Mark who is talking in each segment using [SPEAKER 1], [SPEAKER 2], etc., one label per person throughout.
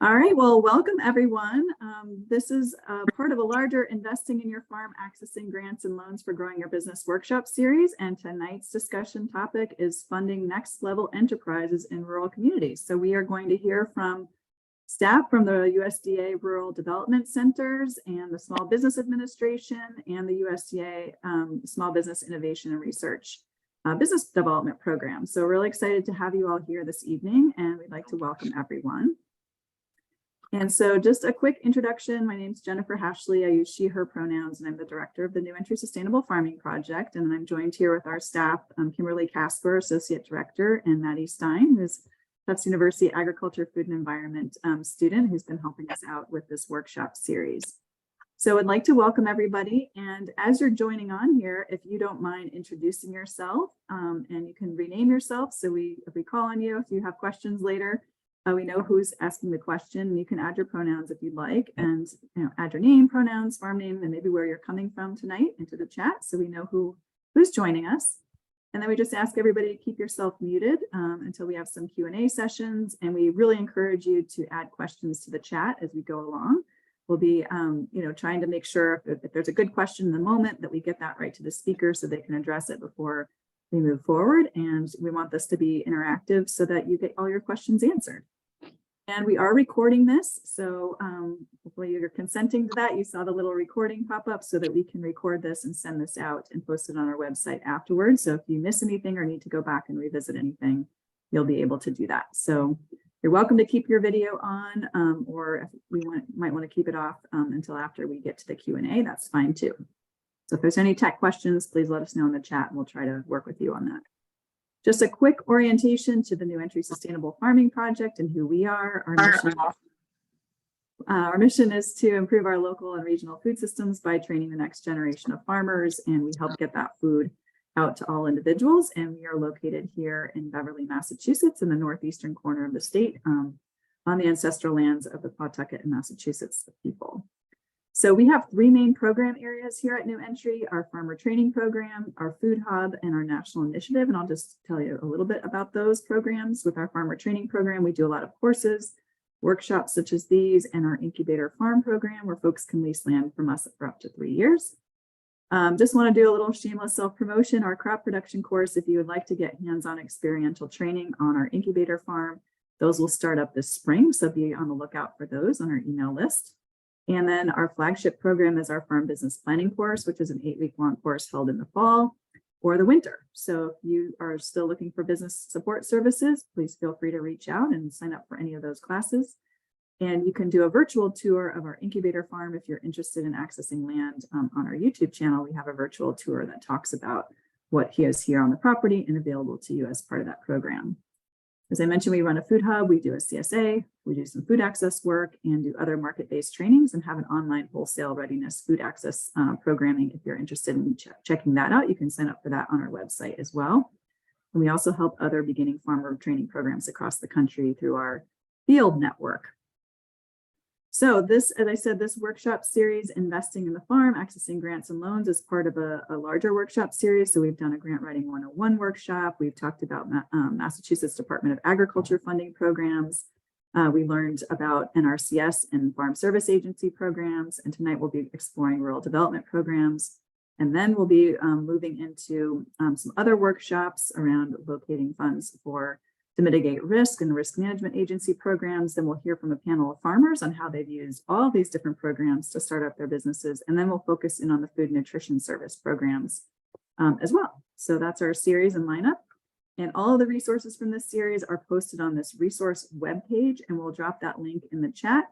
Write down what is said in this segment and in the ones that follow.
[SPEAKER 1] All right, well, welcome everyone. This is part of a larger Investing in Your Farm, Accessing Grants and Loans for Growing Your Business workshop series. And tonight's discussion topic is funding next level enterprises in rural communities. So we are going to hear from staff from the USDA Rural Development Centers and the Small Business Administration and the USDA Small Business Innovation and Research Business Development Program. So we're really excited to have you all here this evening, and we'd like to welcome everyone. And so just a quick introduction. My name is Jennifer Hashley. I use she, her pronouns, and I'm the director of the New Entry Sustainable Farming Project. And I'm joined here with our staff, Kimberly Casper, Associate Director, and Maddie Stein, who's Tufts University Agriculture, Food and Environment student who's been helping us out with this workshop series. So I'd like to welcome everybody. And as you're joining on here, if you don't mind introducing yourself, and you can rename yourself. So if we call on you, if you have questions later, we know who's asking the question, and you can add your pronouns if you'd like, and add your name, pronouns, farm name, and maybe where you're coming from tonight into the chat, so we know who's joining us. And then we just ask everybody to keep yourself muted until we have some Q&A sessions, and we really encourage you to add questions to the chat as we go along. We'll be trying to make sure if there's a good question in the moment that we get that right to the speaker so they can address it before we move forward. And we want this to be interactive so that you get all your questions answered. And we are recording this, so hopefully you're consenting to that. You saw the little recording pop up so that we can record this and send this out and post it on our website afterwards. So if you miss anything or need to go back and revisit anything, you'll be able to do that. So you're welcome to keep your video on, or if we might want to keep it off until after we get to the Q&A, that's fine too. So if there's any tech questions, please let us know in the chat and we'll try to work with you on that. Just a quick orientation to the New Entry Sustainable Farming Project and who we are. Our mission is to improve our local and regional food systems by training the next generation of farmers, and we help get that food out to all individuals. And we are located here in Beverly, Massachusetts, in the northeastern corner of the state, on the ancestral lands of the Pawtucket and Massachusetts people. So we have three main program areas here at New Entry: our farmer training program, our food hub, and our national initiative. And I'll just tell you a little bit about those programs. With our farmer training program, we do a lot of courses, workshops such as these, and our incubator farm program where folks can lease land from us for up to 3 years. Just want to do a little shameless self-promotion. Our crop production course, if you would like to get hands-on experiential training on our incubator farm, those will start up this spring. So be on the lookout for those on our email list. And then our flagship program is our Farm Business Planning course, which is an 8-week-long course held in the fall or the winter. So if you are still looking for business support services, please feel free to reach out and sign up for any of those classes. And you can do a virtual tour of our incubator farm if you're interested in accessing land. On our YouTube channel, we have a virtual tour that talks about what is here on the property and available to you as part of that program. As I mentioned, we run a food hub, we do a CSA, we do some food access work and do other market-based trainings and have an online wholesale readiness food access programming. If you're interested in checking that out, you can sign up for that on our website as well. And we also help other beginning farmer training programs across the country through our field network. So this, as I said, this workshop series, Investing in the Farm, Accessing Grants and Loans, is part of a larger workshop series. So we've done a Grant Writing 101 workshop. We've talked about Massachusetts Department of Agriculture funding programs. We learned about NRCS and Farm Service Agency programs. And tonight we'll be exploring rural development programs. And then we'll be moving into some other workshops around locating funds to mitigate risk and risk management agency programs. Then we'll hear from a panel of farmers on how they've used all these different programs to start up their businesses. And then we'll focus in on the food nutrition service programs as well. So that's our series and lineup. And all of the resources from this series are posted on this resource webpage, and we'll drop that link in the chat.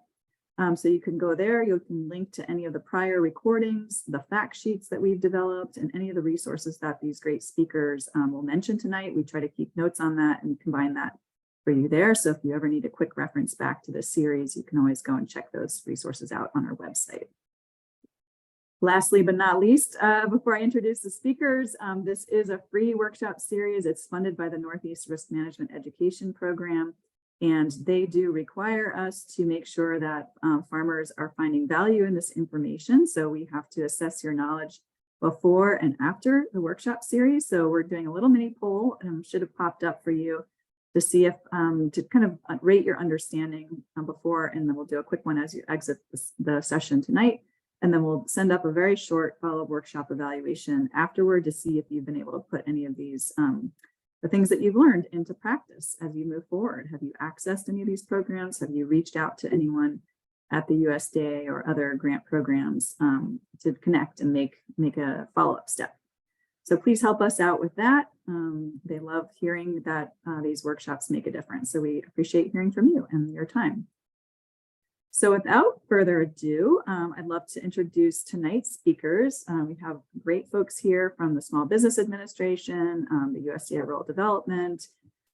[SPEAKER 1] So you can go there, you can link to any of the prior recordings, the fact sheets that we've developed, and any of the resources that these great speakers will mention tonight. We try to keep notes on that and combine that for you there. So if you ever need a quick reference back to this series, you can always go and check those resources out on our website. Lastly, but not least, before I introduce the speakers, this is a free workshop series. It's funded by the Northeast Risk Management Education Program. And they do require us to make sure that farmers are finding value in this information. So we have to assess your knowledge before and after the workshop series. So we're doing a little mini poll, should have popped up for you to see if, to kind of rate your understanding before, and then we'll do a quick one as you exit the session tonight. And then we'll send up a very short follow-up workshop evaluation afterward to see if you've been able to put any of these, the things that you've learned into practice as you move forward. Have you accessed any of these programs? Have you reached out to anyone at the USDA or other grant programs to connect and make a follow-up step? So please help us out with that. They love hearing that these workshops make a difference. So we appreciate hearing from you and your time. So without further ado, I'd love to introduce tonight's speakers. We have great folks here from the Small Business Administration, the USDA Rural Development,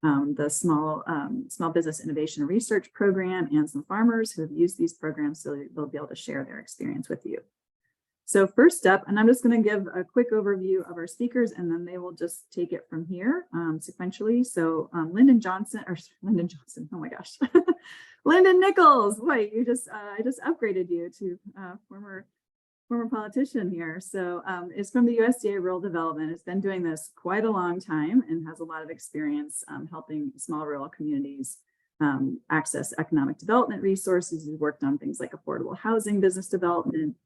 [SPEAKER 1] the Small Business Innovation Research Program, and some farmers who have used these programs, so they'll be able to share their experience with you. So first up, and I'm just going to give a quick overview of our speakers, and then they will just take it from here sequentially. So Lyndon Johnson, oh my gosh, Lyndon Nichols, boy, you just I just upgraded you to former politician here. So is from the USDA Rural Development. Has been doing this quite a long time and has a lot of experience helping small rural communities access economic development resources. He's worked on things like affordable housing, business development,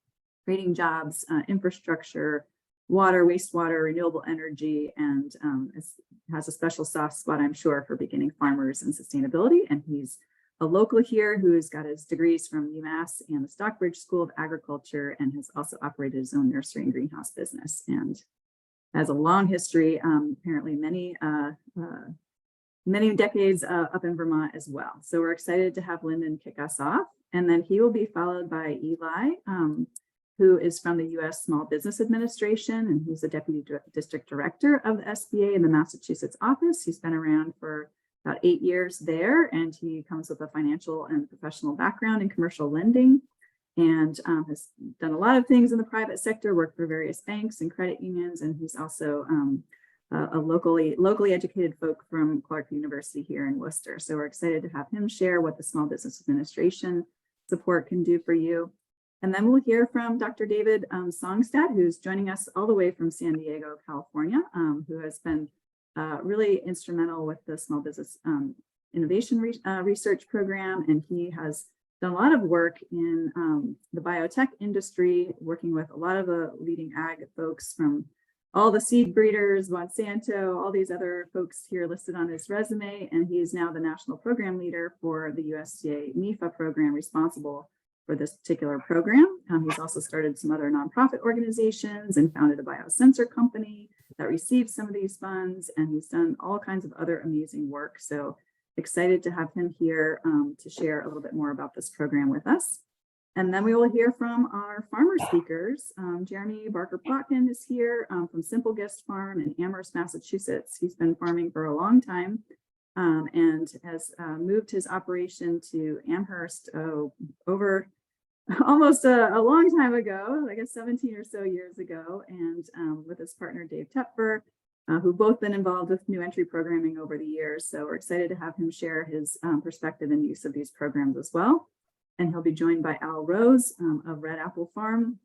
[SPEAKER 1] creating jobs, infrastructure, water, wastewater, renewable energy, and has a special soft spot, I'm sure, for beginning farmers and sustainability. And he's a local here who's got his degrees from UMass and the Stockbridge School of Agriculture, and has also operated his own nursery and greenhouse business, and has a long history, apparently many decades up in Vermont as well. So we're excited to have Lyndon kick us off, and then he will be followed by Eli, who is from the U.S. Small Business Administration, and he's the Deputy District Director of the SBA in the Massachusetts office. He's been around for about 8 years there, and he comes with a financial and professional background in commercial lending, and has done a lot of things in the private sector, worked for various banks and credit unions, and he's also a locally educated folk from Clark University here in Worcester. So we're excited to have him share what the Small Business Administration support can do for you. And then we'll hear from Dr. David Songstad, who's joining us all the way from San Diego, California, who has been really instrumental with the Small Business Innovation Research Program. And he has done a lot of work in the biotech industry, working with a lot of the leading ag folks from all the seed breeders, Monsanto, all these other folks here listed on his resume. And he is now the National Program Leader for the USDA NIFA program, responsible for this particular program. He's also started some other nonprofit organizations and founded a biosensor company that receives some of these funds, and he's done all kinds of other amazing work. So excited to have him here to share a little bit more about this program with us. And then we will hear from our farmer speakers. Jeremy Barker-Plotkin is here from Simple Guest Farm in Amherst, Massachusetts. He's been farming for a long time and has moved his operation to Amherst over almost a long time ago, I guess 17 or so years ago, and with his partner Dave Tepfer, who've both been involved with new entry programming over the years. So we're excited to have him share his perspective and use of these programs as well. And he'll be joined by Al Rose of Red Apple Farm.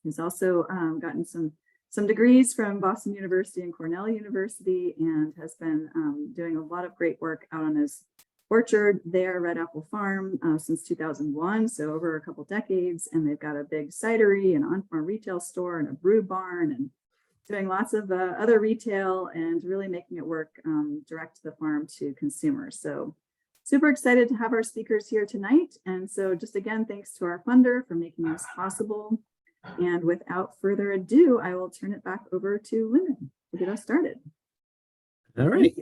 [SPEAKER 1] He's also gotten some degrees from Boston University and Cornell University, and has been doing a lot of great work out on his orchard there, Red Apple Farm, since 2001, so over a couple decades. And they've got a big cidery and on-farm retail store and a brew barn, and doing lots of other retail, and really making it work direct to the farm to consumers. So super excited to have our speakers here tonight. And so just again, thanks to our funder for making this possible. And without further ado, I will turn it back over to Lyndon to get us started.
[SPEAKER 2] All right.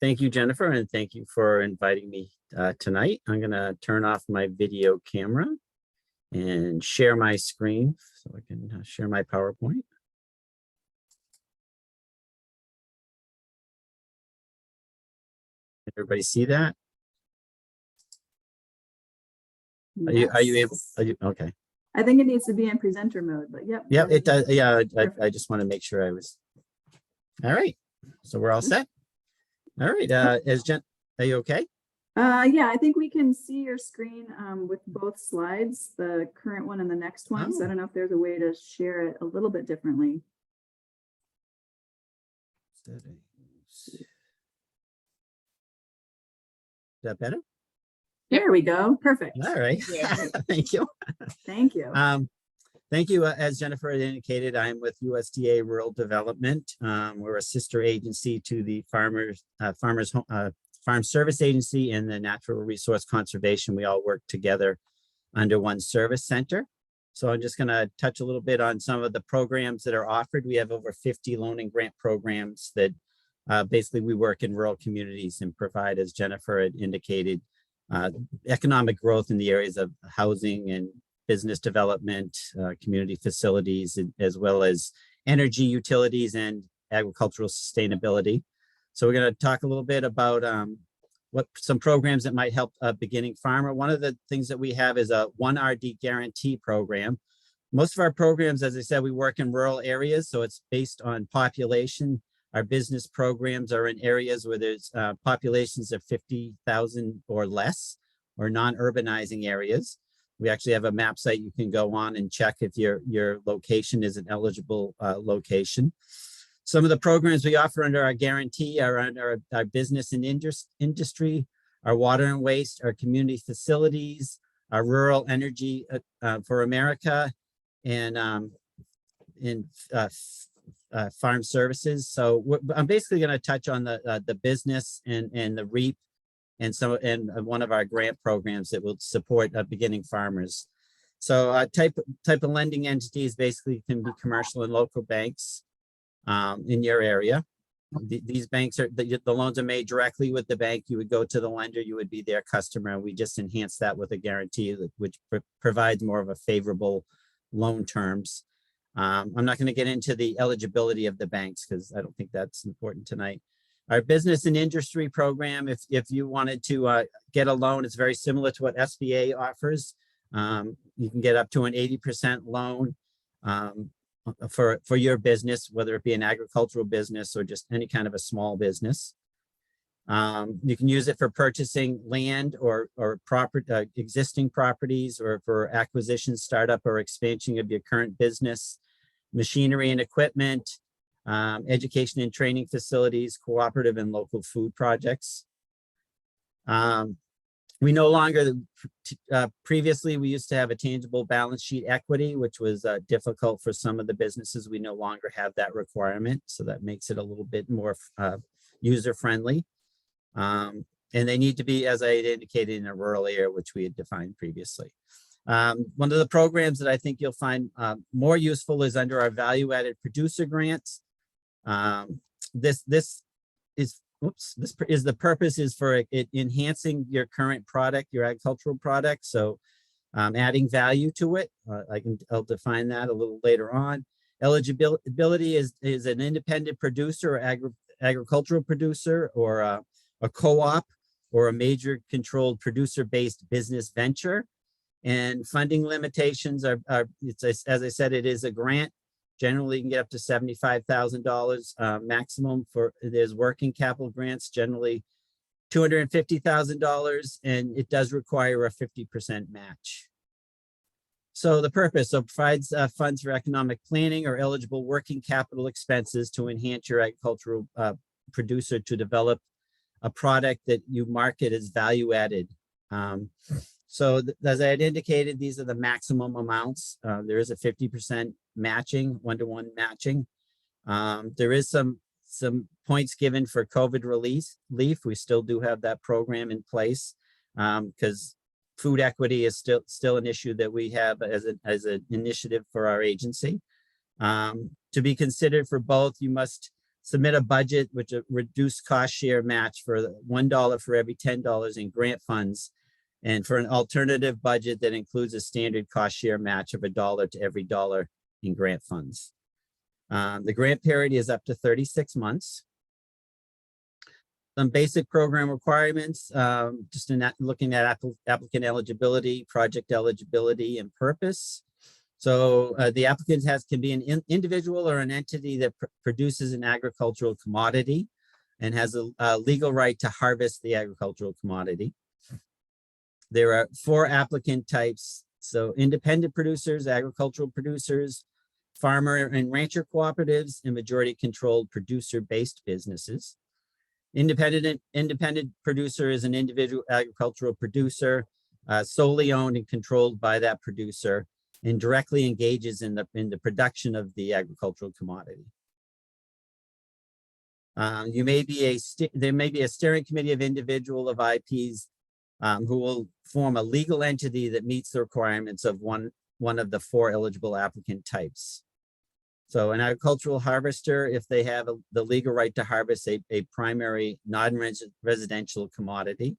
[SPEAKER 2] Thank you, Jennifer, and thank you for inviting me tonight. I'm going to turn off my video camera and share my screen so I can share my PowerPoint. Everybody see that?
[SPEAKER 1] Yes.
[SPEAKER 2] Are you able? Okay.
[SPEAKER 1] I think it needs to be in presenter mode, but yep.
[SPEAKER 2] Yep, it does. Yeah, I just want to make sure I was. All right. So we're all set. All right. Are you okay?
[SPEAKER 1] Yeah, I think we can see your screen with both slides, the current one and the next one. So I don't know if there's a way to share it a little bit differently.
[SPEAKER 2] Settings. that better?
[SPEAKER 1] There we go. Perfect.
[SPEAKER 2] All right.
[SPEAKER 3] Yeah.
[SPEAKER 2] Thank you.
[SPEAKER 1] Thank you.
[SPEAKER 2] Thank you. As Jennifer had indicated, I'm with USDA Rural Development. We're a sister agency to the Farm Service Agency and the Natural Resource Conservation. We all work together under one service center. So I'm just going to touch a little bit on some of the programs that are offered. We have over 50 loan and grant programs that basically we work in rural communities and provide, as Jennifer had indicated, economic growth in the areas of housing and business development, community facilities, as well as energy utilities and agricultural sustainability. So we're going to talk a little bit about what some programs that might help a beginning farmer. One of the things that we have is a 1RD guarantee program. Most of our programs, as I said, we work in rural areas, so it's based on population. Our business programs are in areas where there's populations of 50,000 or less, or non-urbanizing areas. We actually have a map site you can go on and check if your location is an eligible location. Some of the programs we offer under our guarantee are under our business and industry, our water and waste, our community facilities, our rural energy for America, and farm services. So I'm basically going to touch on the business and the REAP and one of our grant programs that will support beginning farmers. So type of lending entities basically can be commercial and local banks in your area. These banks are, the loans are made directly with the bank. You would go to the lender, you would be their customer. We just enhance that with a guarantee which provides more of a favorable loan terms. I'm not going to get into the eligibility of the banks because I don't think that's important tonight. Our business and industry program, if you wanted to get a loan, it's very similar to what SBA offers. You can get up to an 80% loan for your business, whether it be an agricultural business or just any kind of a small business. You can use it for purchasing land or existing properties, or for acquisition, startup, or expansion of your current business, machinery and equipment, education and training facilities, cooperative and local food projects. We no longer, previously we used to have a tangible balance sheet equity, which was difficult for some of the businesses. We no longer have that requirement. So that makes it a little bit more user-friendly. And they need to be, as I had indicated, in a rural area, which we had defined previously. One of the programs that I think you'll find more useful is under our value-added producer grants. This is the purpose is for it enhancing your current product, your agricultural product. So adding value to it. I'll define that a little later on. Eligibility is an independent producer or agricultural producer, or a co-op, or a major controlled producer-based business venture. And funding limitations are as I said, it is a grant. Generally, you can get up to $75,000 maximum. There's working capital grants, generally $250,000, and it does require a 50% match. So the purpose provides funds for economic planning or eligible working capital expenses to enhance your agricultural producer to develop a product that you market as value added. So as I had indicated, these are the maximum amounts. There is a 50% matching, one-to-one matching. There is some points given for COVID relief. We still do have that program in place because food equity is still an issue that we have as an initiative for our agency. To be considered for both, you must submit a budget which a reduced cost share match for $1 for every $10 in grant funds, and for an alternative budget that includes a standard cost share match of $1 to every $1 in grant funds. The grant period is up to 36 months. Some basic program requirements, just in looking at applicant eligibility, project eligibility, and purpose. So the applicant can be an individual or an entity that produces an agricultural commodity and has a legal right to harvest the agricultural commodity. There are 4 applicant types. So independent producers, agricultural producers, farmer and rancher cooperatives, and majority controlled producer-based businesses. Independent producer is an individual agricultural producer, solely owned and controlled by that producer, and directly engages in the production of the agricultural commodity. There may be a steering committee of individual of IPs who will form a legal entity that meets the requirements of one of the 4 eligible applicant types. So an agricultural harvester, if they have the legal right to harvest a primary non-residential commodity,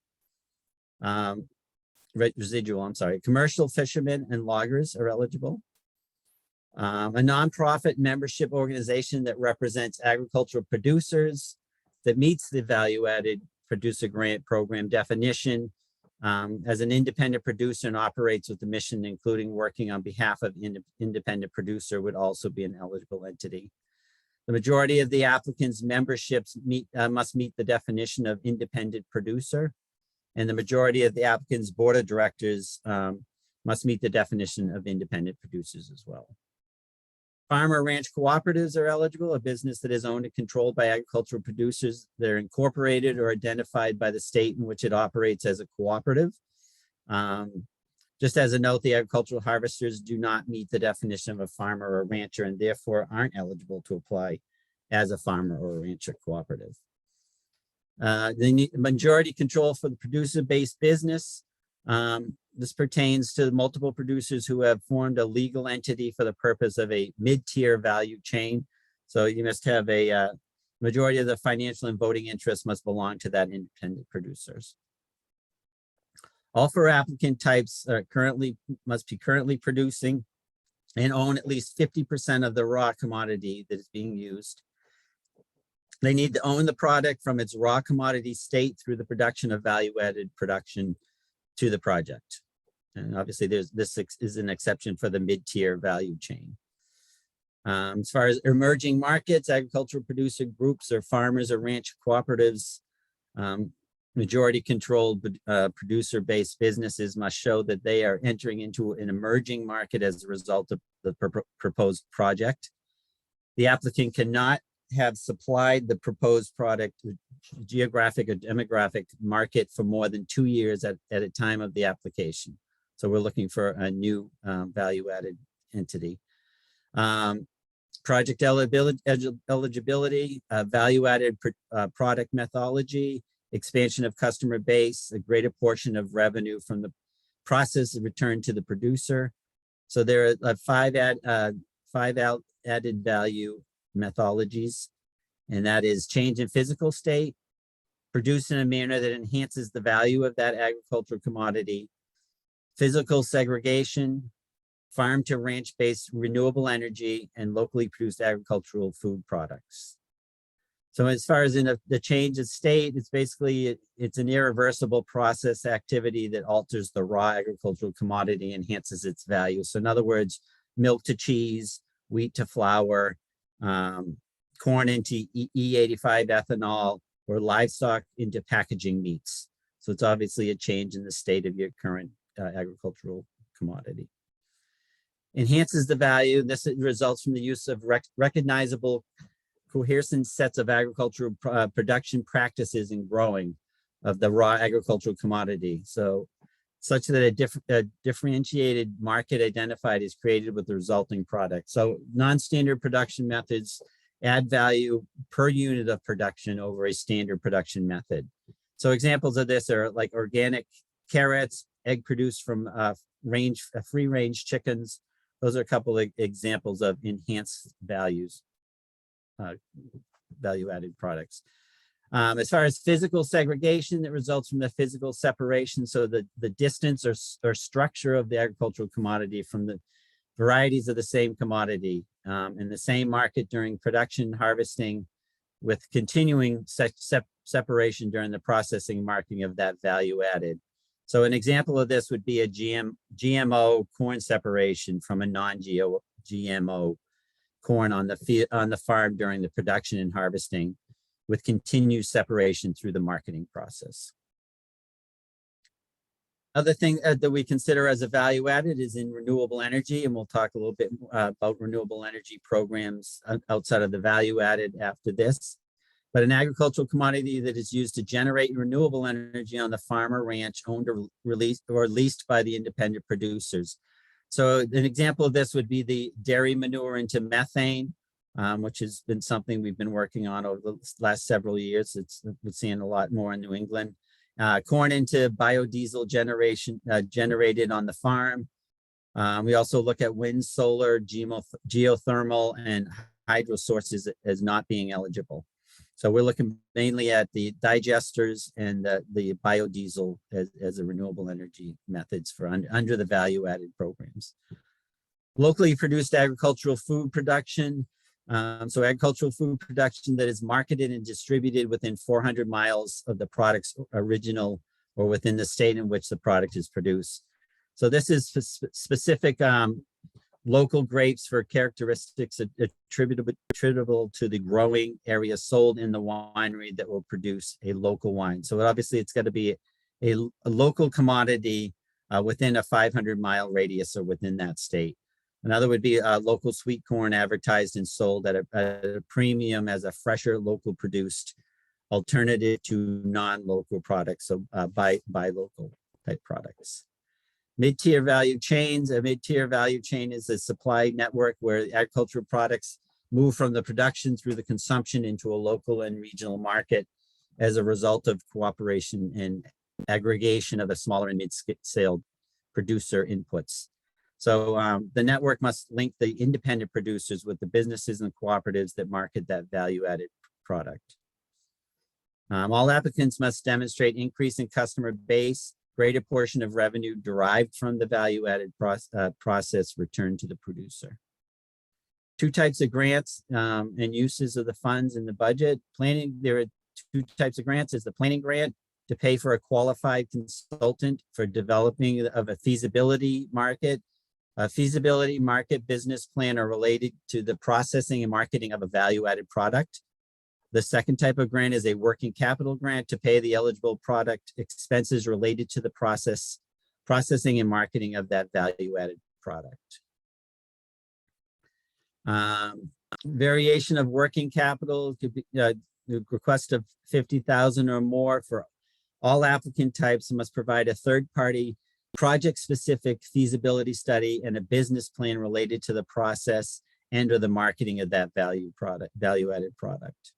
[SPEAKER 2] residual, I'm sorry, commercial fishermen and loggers are eligible. A nonprofit membership organization that represents agricultural producers that meets the value-added producer grant program definition as an independent producer and operates with the mission, including working on behalf of independent producer, would also be an eligible entity. The majority of the applicants' memberships must meet the definition of independent producer, and the majority of the applicants' board of directors must meet the definition of independent producers as well. Farmer ranch cooperatives are eligible, a business that is owned and controlled by agricultural producers. They're incorporated or identified by the state in which it operates as a cooperative. Just as a note, the agricultural harvesters do not meet the definition of a farmer or rancher and therefore aren't eligible to apply as a farmer or a rancher cooperative. They need majority control for the producer-based business. This pertains to multiple producers who have formed a legal entity for the purpose of a mid-tier value chain. So you must have a majority of the financial and voting interests must belong to that independent producers. All 4 applicant types must be currently producing and own at least 50% of the raw commodity that is being used. They need to own the product from its raw commodity state through the production of value-added production to the project. And obviously this is an exception for the mid-tier value chain. As far as emerging markets, agricultural producer groups or farmers or ranch cooperatives, majority controlled producer-based businesses must show that they are entering into an emerging market as a result of the proposed project. The applicant cannot have supplied the proposed product geographic or demographic market for more than 2 years at a time of the application. So we're looking for a new value-added entity. Project eligibility, value-added product methodology, expansion of customer base, a greater portion of revenue from the process returned to the producer. So there are 5 added value methodologies, and that is change in physical state, produce in a manner that enhances the value of that agricultural commodity, physical segregation, farm to ranch based renewable energy, and locally produced agricultural food products. So as far as in the change of state, it's basically, it's an irreversible process activity that alters the raw agricultural commodity, enhances its value. So in other words, milk to cheese, wheat to flour, corn into E85 ethanol, or livestock into packaging meats. So it's obviously a change in the state of your current agricultural commodity. Enhances the value. This results from the use of recognizable coherent sets of agricultural production practices and growing of the raw agricultural commodity. So such that a differentiated market identified is created with the resulting product. So non-standard production methods add value per unit of production over a standard production method. So examples of this are like organic carrots, egg produced from free range chickens. Those are a couple of examples of enhanced values, value-added products. As far as physical segregation, that results from the physical separation. So the distance or structure of the agricultural commodity from the varieties of the same commodity in the same market during production, harvesting, with continuing separation during the processing, marketing of that value added. So an example of this would be a GMO corn separation from a non-GMO corn on the farm during the production and harvesting, with continued separation through the marketing process. Other thing that we consider as a value added is in renewable energy, and we'll talk a little bit about renewable energy programs outside of the value added after this. but an agricultural commodity that is used to generate renewable energy on the farm or ranch owned or released or leased by the independent producers. So an example of this would be the dairy manure into methane, which has been something we've been working on over the last several years. We're seeing a lot more in New England. Corn into biodiesel generation generated on the farm. We also look at wind, solar, geothermal, and hydro sources as not being eligible. So we're looking mainly at the digesters and the biodiesel as a renewable energy methods for under the value-added programs. Locally produced agricultural food production. So agricultural food production that is marketed and distributed within 400 miles of the product's original or within the state in which the product is produced. So this is specific local grapes for characteristics attributable to the growing area sold in the winery that will produce a local wine. So obviously it's got to be a local commodity within a 500-mile radius or within that state. Another would be local sweet corn advertised and sold at a premium as a fresher, local produced alternative to non-local products, so buy local type products. Mid-tier value chains. A mid-tier value chain is a supply network where agricultural products move from the production through the consumption into a local and regional market as a result of cooperation and aggregation of a smaller and mid-scale producer inputs. So the network must link the independent producers with the businesses and cooperatives that market that value-added product. All applicants must demonstrate increase in customer base, greater portion of revenue derived from the value-added process returned to the producer. Two types of grants and uses of the funds in the budget. Planning, there are two types of grants. Is the planning grant to pay for a qualified consultant for developing of a feasibility market. A feasibility market business plan are related to the processing and marketing of a value-added product. The second type of grant is a working capital grant to pay the eligible product expenses related to the processing and marketing of that value-added product. Variation of working capital could be the request of $50,000 or more for all applicant types must provide a third-party project-specific feasibility study and a business plan related to the process and or the marketing of that value-added product.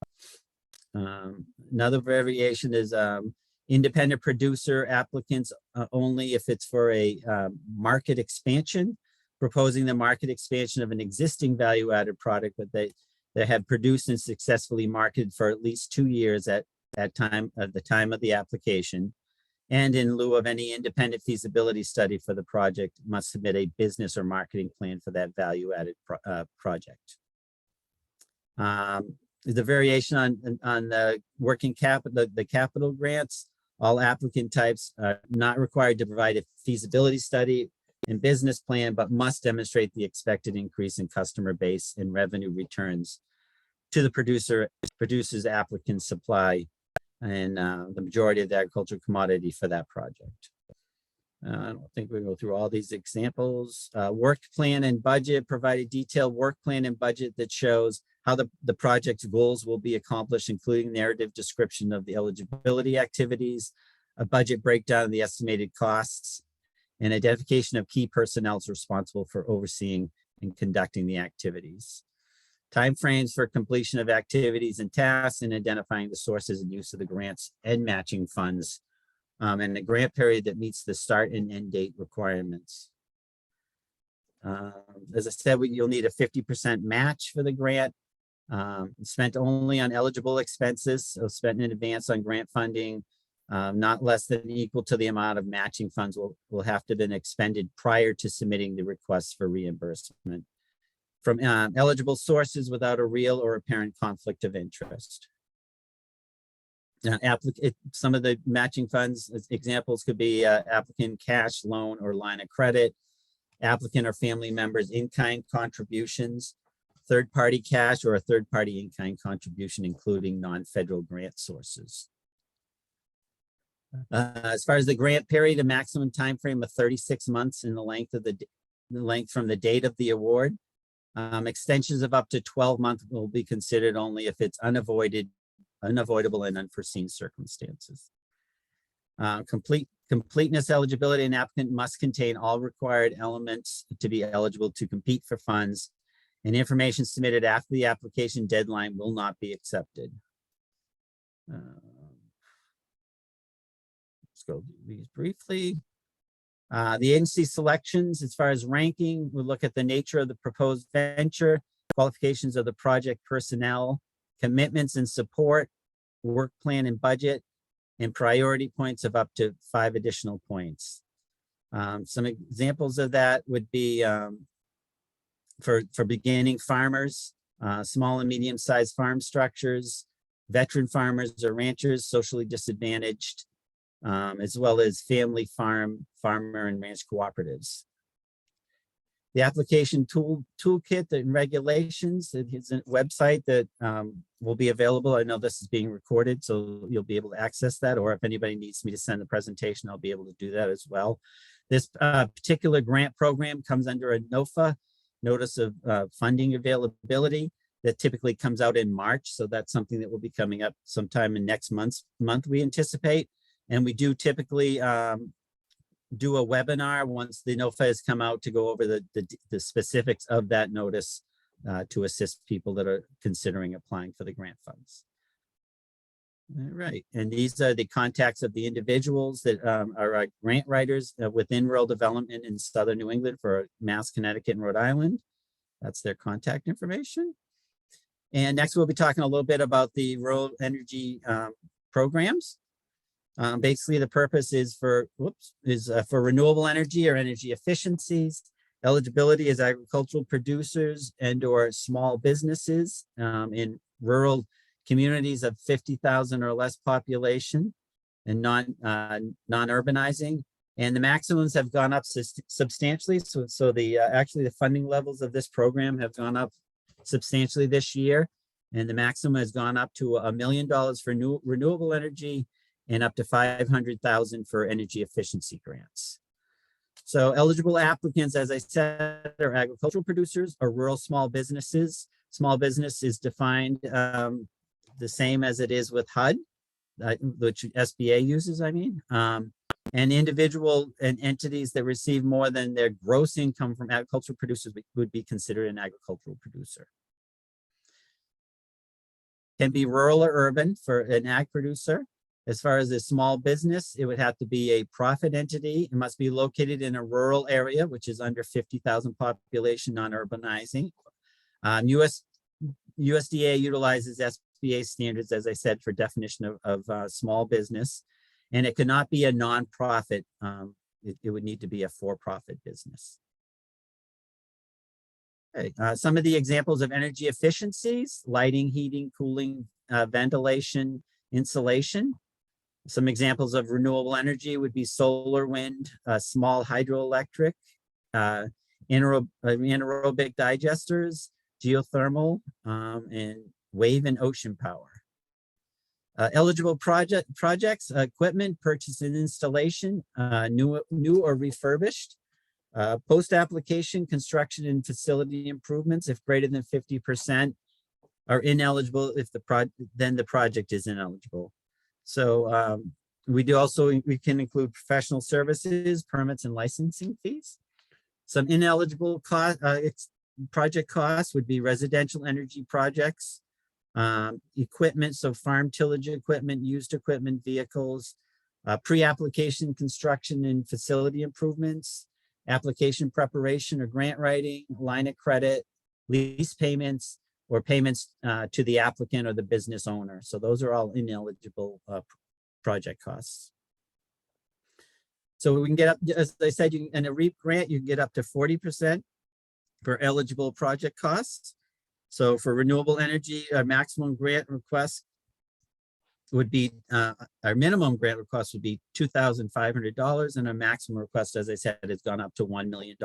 [SPEAKER 2] Another variation is independent producer applicants only if it's for a market expansion, proposing the market expansion of an existing value-added product that they have produced and successfully marketed for at least 2 years at the time of the application. And in lieu of any independent feasibility study for the project, must submit a business or marketing plan for that value-added project. The variation on the working capital, the capital grants, all applicant types are not required to provide a feasibility study and business plan, but must demonstrate the expected increase in customer base and revenue returns to the producer's applicant supply and the majority of the agricultural commodity for that project. I don't think we go through all these examples. Work plan and budget, provide a detailed work plan and budget that shows how the project's goals will be accomplished, including narrative description of the eligibility activities, a budget breakdown of the estimated costs, and identification of key personnel responsible for overseeing and conducting the activities. Timeframes for completion of activities and tasks, and identifying the sources and use of the grants and matching funds, and a grant period that meets the start and end date requirements. As I said, you'll need a 50% match for the grant, spent only on eligible expenses, so spent in advance on grant funding, not less than equal to the amount of matching funds will have to have been expended prior to submitting the request for reimbursement from eligible sources without a real or apparent conflict of interest. Some of the matching funds examples could be applicant cash, loan, or line of credit, applicant or family members in-kind contributions, third-party cash, or a third-party in-kind contribution, including non-federal grant sources. As far as the grant period, a maximum time frame of 36 months in the length from the date of the award. Extensions of up to 12 months will be considered only if it's unavoided unavoidable and unforeseen circumstances. Completeness eligibility, an applicant must contain all required elements to be eligible to compete for funds, and information submitted after the application deadline will not be accepted. Let's go through these briefly. The agency selections, as far as ranking, we'll look at the nature of the proposed venture, qualifications of the project personnel, commitments and support, work plan and budget, and priority points of up to 5 additional points. Some examples of that would be for beginning farmers, small and medium-sized farm structures, veteran farmers or ranchers, socially disadvantaged, as well as family farmer and ranch cooperatives. The application toolkit and regulations, it's a website that will be available. I know this is being recorded, so you'll be able to access that, or if anybody needs me to send the presentation, I'll be able to do that as well. This particular grant program comes under a NOFA, Notice of Funding Availability, that typically comes out in March. So that's something that will be coming up sometime in next month we anticipate. And we do typically do a webinar once the NOFA has come out to go over the specifics of that notice to assist people that are considering applying for the grant funds. All right, and these are the contacts of the individuals that are grant writers within rural development in Southern New England for Mass, Connecticut, and Rhode Island. That's their contact information. And next we'll be talking a little bit about the rural energy programs. Basically, the purpose is for renewable energy or energy efficiencies. Eligibility is agricultural producers and or small businesses in rural communities of 50,000 or less population and non-urbanizing. And the maximums have gone up substantially. So the actually the funding levels of this program have gone up substantially this year. And the maximum has gone up to $1 million for renewable energy and up to $500,000 for energy efficiency grants. So eligible applicants, as I said, are agricultural producers or rural small businesses. Small business is defined the same as it is with HUD, which SBA uses, I mean. And individual and entities that receive more than their gross income from agricultural producers would be considered an agricultural producer. Can be rural or urban for an ag producer. As far as a small business, it would have to be a profit entity. It must be located in a rural area, which is under 50,000 population, non-urbanizing. USDA utilizes SBA standards, as I said, for definition of small business. And it cannot be a nonprofit. It would need to be a for-profit business. Okay. Some of the examples of energy efficiencies: lighting, heating, cooling, ventilation, insulation. Some examples of renewable energy would be solar, wind, small hydroelectric, anaerobic digesters, geothermal, and wave and ocean power. Eligible projects, equipment, purchase and installation, new or refurbished. Post-application construction and facility improvements, if greater than 50%, are ineligible if then the project is ineligible. So we can include professional services, permits, and licensing fees. Some ineligible project costs would be residential energy projects, equipment, so farm tillage equipment, used equipment, vehicles, pre-application construction and facility improvements, application preparation or grant writing, line of credit, lease payments, or payments to the applicant or the business owner. So those are all ineligible project costs. So we can get up, as I said, in a REAP grant, you can get up to 40% for eligible project costs. So for renewable energy, our maximum grant request would be, our minimum grant request would be $2,500, and our maximum request, as I said, has gone up to $1 million.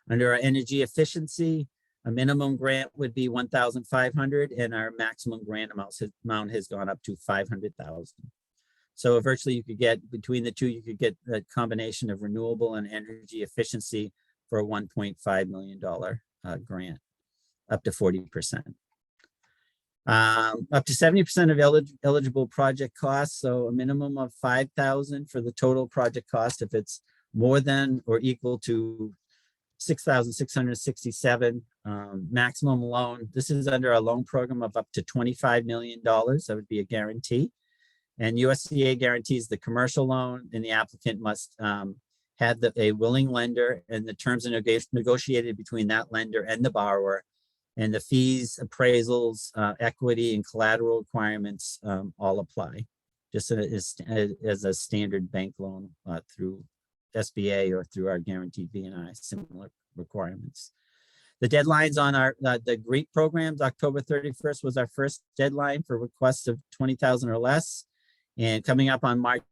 [SPEAKER 2] Under our energy efficiency, a minimum grant would be $1,500, and our maximum grant amount has gone up to $500,000. So virtually you could get, between the two, you could get a combination of renewable and energy efficiency for a $1.5 million grant, up to 40%. Up to 70% of eligible project costs, so a minimum of $5,000 for the total project cost. If it's more than or equal to $6,667, maximum loan. This is under a loan program of up to $25 million. That would be a guarantee. And USDA guarantees the commercial loan, and the applicant must have a willing lender, and the terms are negotiated between that lender and the borrower. And the fees, appraisals, equity, and collateral requirements all apply, just as a standard bank loan through SBA or through our guaranteed B&I, similar requirements. The deadlines on our the GREAT programs, October 31st was our first deadline for requests of 20,000 or less. And coming up on March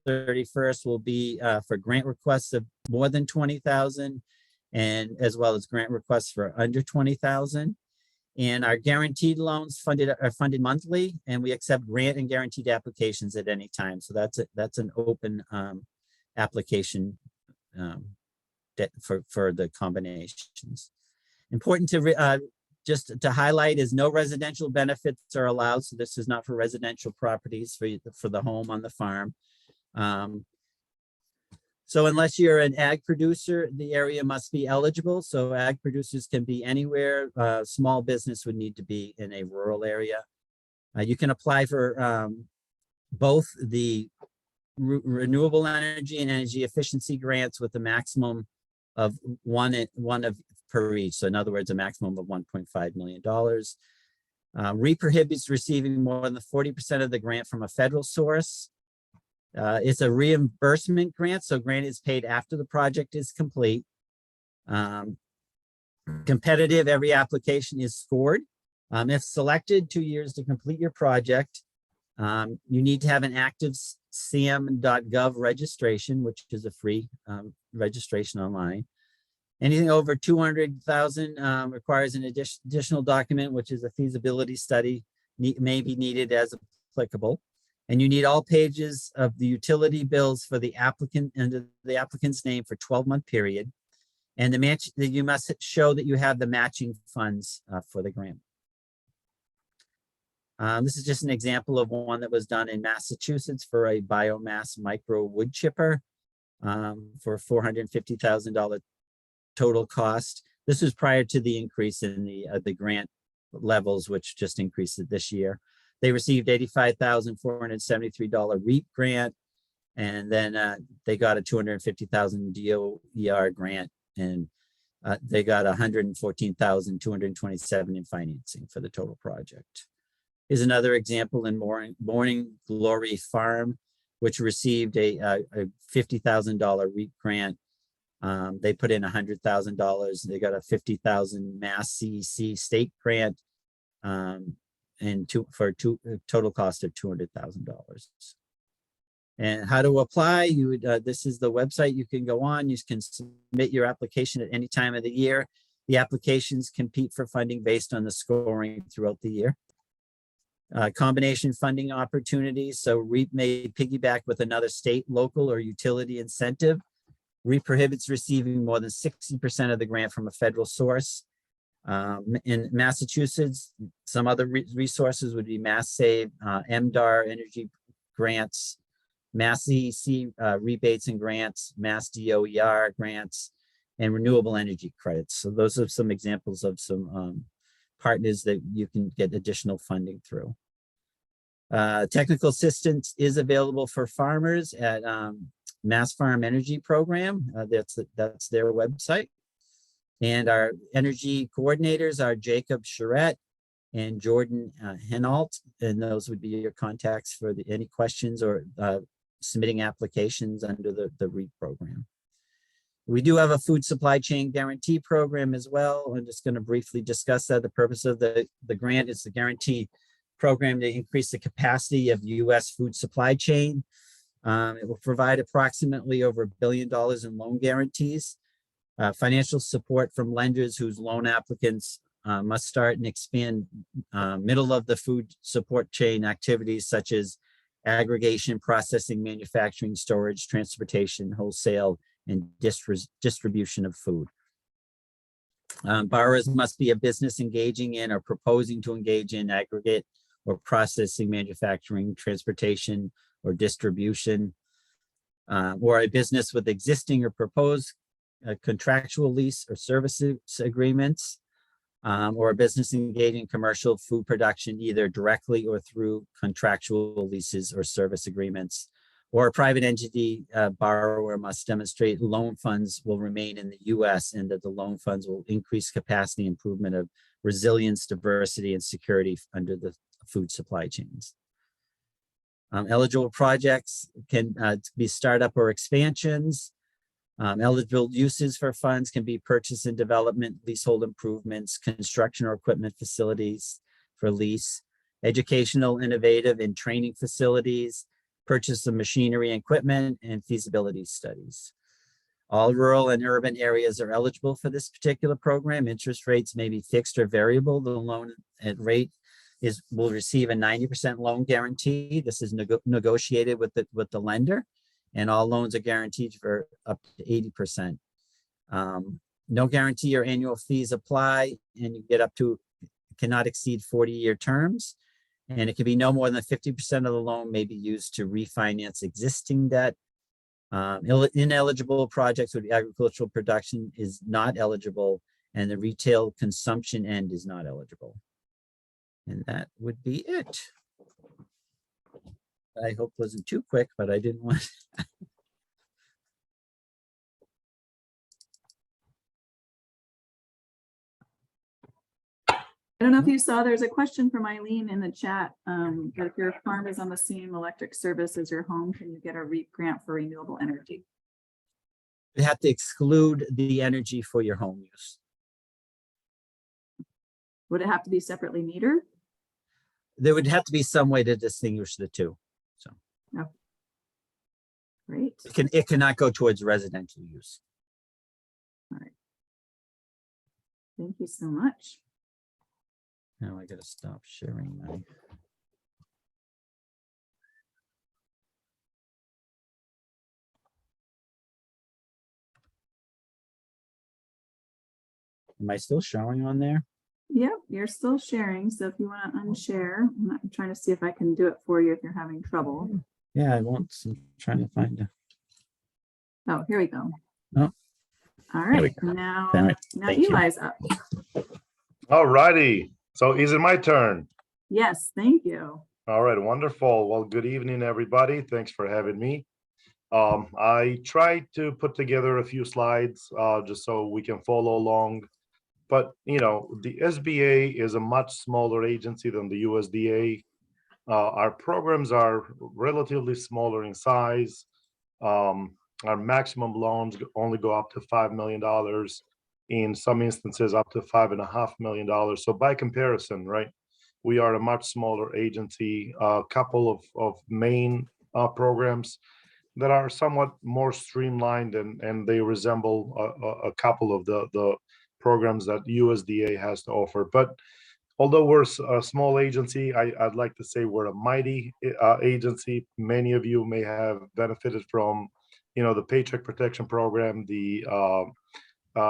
[SPEAKER 2] 31st will be for grant requests of more than 20,000, and as well as grant requests for under 20,000. And our guaranteed loans are funded monthly, and we accept grant and guaranteed applications at any time. So that's an open application for the combinations. Important to just to highlight is no residential benefits are allowed. So this is not for residential properties for the home on the farm. So unless you're an ag producer, the area must be eligible. So ag producers can be anywhere. Small business would need to be in a rural area. You can apply for both the renewable energy and energy efficiency grants with a maximum of one per each. So in other words, a maximum of $1.5 million. REAP prohibits receiving more than 40% of the grant from a federal source. It's a reimbursement grant, so grant is paid after the project is complete. Competitive, every application is scored. If selected, 2 years to complete your project. You need to have an active SAM.gov registration, which is a free registration online. Anything over 200,000 requires an additional document, which is a feasibility study, may be needed as applicable. And you need all pages of the utility bills for the applicant and the applicant's name for 12-month period. And you must show that you have the matching funds for the grant. This is just an example of one that was done in Massachusetts for a biomass micro wood chipper for $450,000 total cost. This was prior to the increase in the grant levels, which just increased it this year. They received $85,473 REAP grant, and then they got a $250,000 DOER grant, and they got $114,227 in financing for the total project. Here's another example in Morning Glory Farm, which received a $50,000 REAP grant. They put in $100,000. They got a $50,000 Mass CEC state grant, and for a total cost of $200,000. And how to apply? You would this is the website you can go on. You can submit your application at any time of the year. The applications compete for funding based on the scoring throughout the year. Combination funding opportunities. So REAP may piggyback with another state, local, or utility incentive. REAP prohibits receiving more than 60% of the grant from a federal source. In Massachusetts, some other resources would be Mass Save, MDAR energy grants, Mass CEC rebates and grants, Mass DOER grants, and renewable energy credits. So those are some examples of some partners that you can get additional funding through. Technical assistance is available for farmers at Mass Farm Energy Program. That's their website. And our energy coordinators are Jacob Charette and Jordan Henault, and those would be your contacts for any questions or submitting applications under the REAP program. We do have a food supply chain guarantee program as well. I'm just going to briefly discuss that. The purpose of the grant is the guarantee program to increase the capacity of U.S. food supply chain. It will provide approximately over $1 billion in loan guarantees. Financial support from lenders whose loan applicants must start and expand middle of the food support chain activities such as aggregation, processing, manufacturing, storage, transportation, wholesale, and distribution of food. Borrowers must be a business engaging in or proposing to engage in aggregate or processing, manufacturing, transportation, or distribution, or a business with existing or proposed contractual lease or services agreements, or a business engaged in commercial food production, either directly or through contractual leases or service agreements, or a private entity borrower must demonstrate loan funds will remain in the US and that the loan funds will increase capacity improvement of resilience, diversity, and security under the food supply chains. Eligible projects can be startup or expansions. Eligible uses for funds can be purchase and development, leasehold improvements, construction or equipment facilities for lease, educational, innovative, and training facilities, purchase of machinery and equipment, and feasibility studies. All rural and urban areas are eligible for this particular program. Interest rates may be fixed or variable. The loan rate will receive a 90% loan guarantee. This is negotiated with the lender, and all loans are guaranteed for up to 80%. No guarantee or annual fees apply, and you get up to, cannot exceed 40-year terms. And it can be no more than 50% of the loan may be used to refinance existing debt. Ineligible projects with agricultural production is not eligible, and the retail consumption end is not eligible. And that would be it. I hope it wasn't too quick, but I didn't want
[SPEAKER 1] I don't know if you saw, there's a question from Eileen in the chat, that if your farm is on the same electric service as your home, can you get a REAP grant for renewable energy?
[SPEAKER 2] You have to exclude the energy for your home use.
[SPEAKER 1] Would it have to be separately metered?
[SPEAKER 2] There would have to be some way to distinguish the two. So
[SPEAKER 1] Oh. Great.
[SPEAKER 2] it cannot go towards residential use.
[SPEAKER 1] All right. Thank you so much.
[SPEAKER 2] Now I gotta stop sharing my. Am I still showing on there?
[SPEAKER 1] Yep, you're still sharing. So if you want to unshare, I'm trying to see if I can do it for you if you're having trouble.
[SPEAKER 2] Yeah, I won't. I'm trying to find it.
[SPEAKER 1] Oh, here we go.
[SPEAKER 2] Oh,
[SPEAKER 1] all right. Now
[SPEAKER 2] Thank you.
[SPEAKER 1] Eli's up.
[SPEAKER 3] All righty. So is it my turn?
[SPEAKER 1] Yes, thank you.
[SPEAKER 3] All right, wonderful. Well, good evening, everybody. Thanks for having me. I tried to put together a few slides just so we can follow along. But, you know, the SBA is a much smaller agency than the USDA. Our programs are relatively smaller in size. Our maximum loans only go up to $5 million. In some instances, up to $5.5 million. So by comparison, right, we are a much smaller agency. A couple of main programs that are somewhat more streamlined, and they resemble a couple of the programs that USDA has to offer. But although we're a small agency, I'd like to say we're a mighty agency. Many of you may have benefited from, you know, the Paycheck Protection Program, the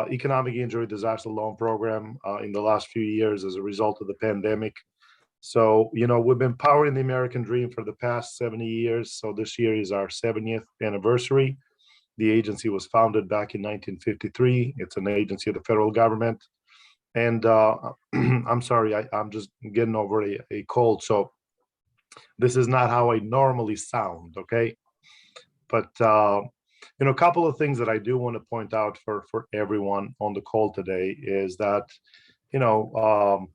[SPEAKER 3] Economic Injury Disaster Loan Program in the last few years as a result of the pandemic. So, you know, we've been powering the American dream for the past 70 years. So this year is our 70th anniversary. The agency was founded back in 1953. It's an agency of the federal government. And I'm sorry, I'm just getting over a cold. So this is not how I normally sound, okay? But, you know, a couple of things that I do want to point out for everyone on the call today is that, you know,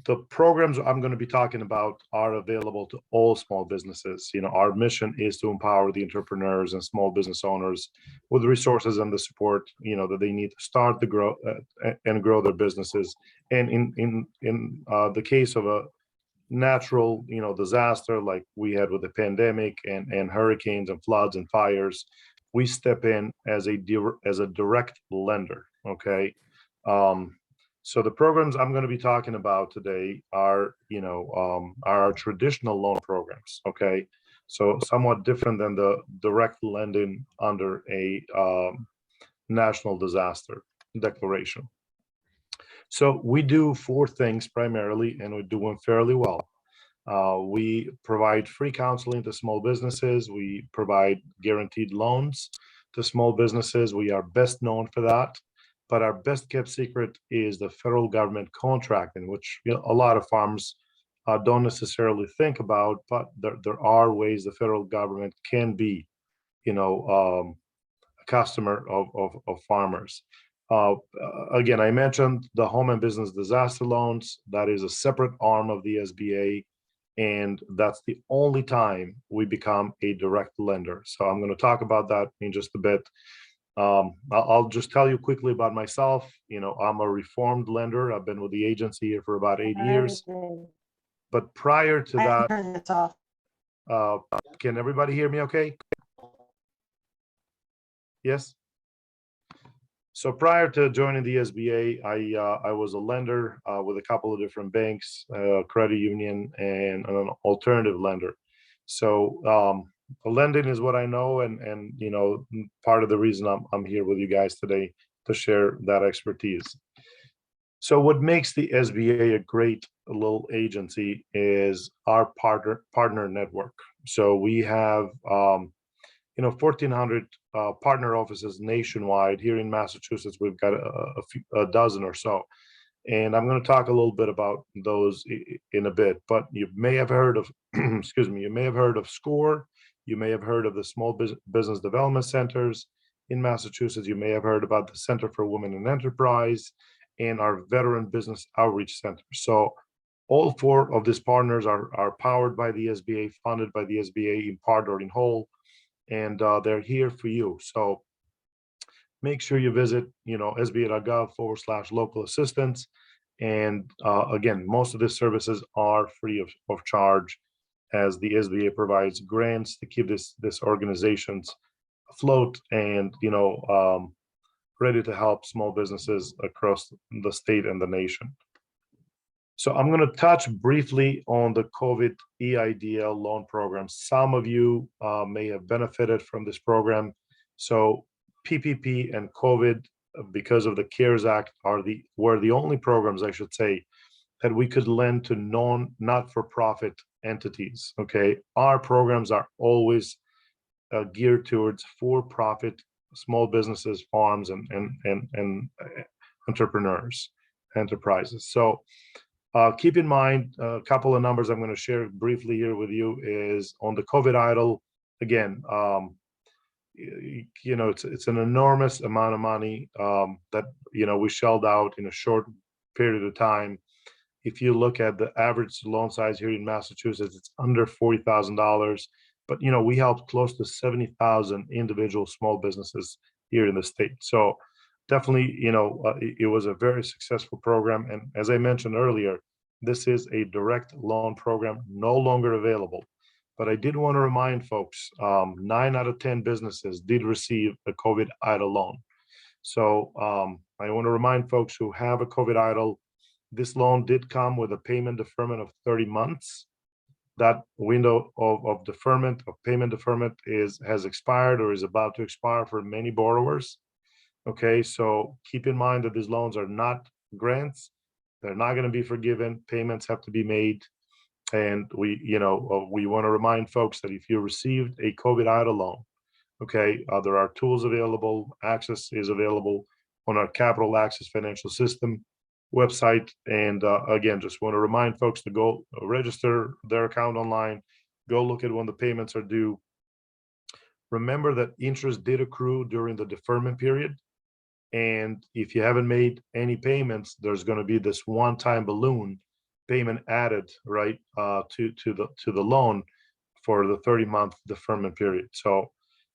[SPEAKER 3] the programs I'm going to be talking about are available to all small businesses. You know, our mission is to empower the entrepreneurs and small business owners with the resources and the support, you know, that they need to start to grow and grow their businesses. And in the case of a natural, you know, disaster like we had with the pandemic and hurricanes and floods and fires, we step in as a direct lender. Okay. So the programs I'm going to be talking about today are, you know, our traditional loan programs. Okay. So somewhat different than the direct lending under a national disaster declaration. So we do four things primarily, and we do them fairly well. We provide free counseling to small businesses. We provide guaranteed loans to small businesses. We are best known for that. But our best kept secret is the federal government contracting, which a lot of farms don't necessarily think about, but there are ways the federal government can be, a customer of farmers. Again, I mentioned the home and business disaster loans. That is a separate arm of the SBA, and that's the only time we become a direct lender. So I'm going to talk about that in just a bit. I'll just tell you quickly about myself. I'm a reformed lender. I've been with the agency here for about 8 years. But prior to that, can everybody hear me okay? Yes? So prior to joining the SBA, I was a lender with a couple of different banks, credit union, and an alternative lender. So lending is what I know, and part of the reason I'm here with you guys today to share that expertise. So what makes the SBA a great little agency is our partner network. So we have 1,400 partner offices nationwide. Here in Massachusetts, we've got a dozen or so. And I'm going to talk a little bit about those in a bit, but you may have heard of, excuse me, you may have heard of SCORE. You may have heard of the Small Business Development Centers in Massachusetts. You may have heard about the Center for Women in Enterprise and our Veteran Business Outreach Center. So all four of these partners are powered by the SBA, funded by the SBA in part or in whole, and they're here for you. So make sure you visit, sba.gov/local assistance. And again, most of these services are free of charge, as the SBA provides grants to keep this organizations afloat and ready to help small businesses across the state and the nation. So I'm going to touch briefly on the COVID EIDL loan program. Some of you may have benefited from this program. So PPP and COVID, because of the CARES Act, were the only programs, I should say, that we could lend to not-for-profit entities. Okay, our programs are always geared towards for-profit small businesses, farms, and enterprises. So keep in mind a couple of numbers I'm going to share briefly here with you is on the COVID EIDL. Again, it's an enormous amount of money that we shelled out in a short period of time. If you look at the average loan size here in Massachusetts, it's under $40,000. But we helped close to 70,000 individual small businesses here in the state. So definitely, it was a very successful program. And as I mentioned earlier, this is a direct loan program, no longer available. But I did want to remind folks, 9 out of 10 businesses did receive a COVID EIDL loan. So I want to remind folks who have a COVID EIDL, this loan did come with a payment deferment of 30 months. That window of payment deferment has expired or is about to expire for many borrowers. Okay, so keep in mind that these loans are not grants. They're not going to be forgiven. Payments have to be made. And we want to remind folks that if you received a COVID EIDL loan, okay, there are tools available. Access is available on our Capital Access Financial System website. And again, just want to remind folks to go register their account online, go look at when the payments are due. Remember that interest did accrue during the deferment period. And if you haven't made any payments, there's going to be this one-time balloon payment added, right, to the loan for the 30-month deferment period. So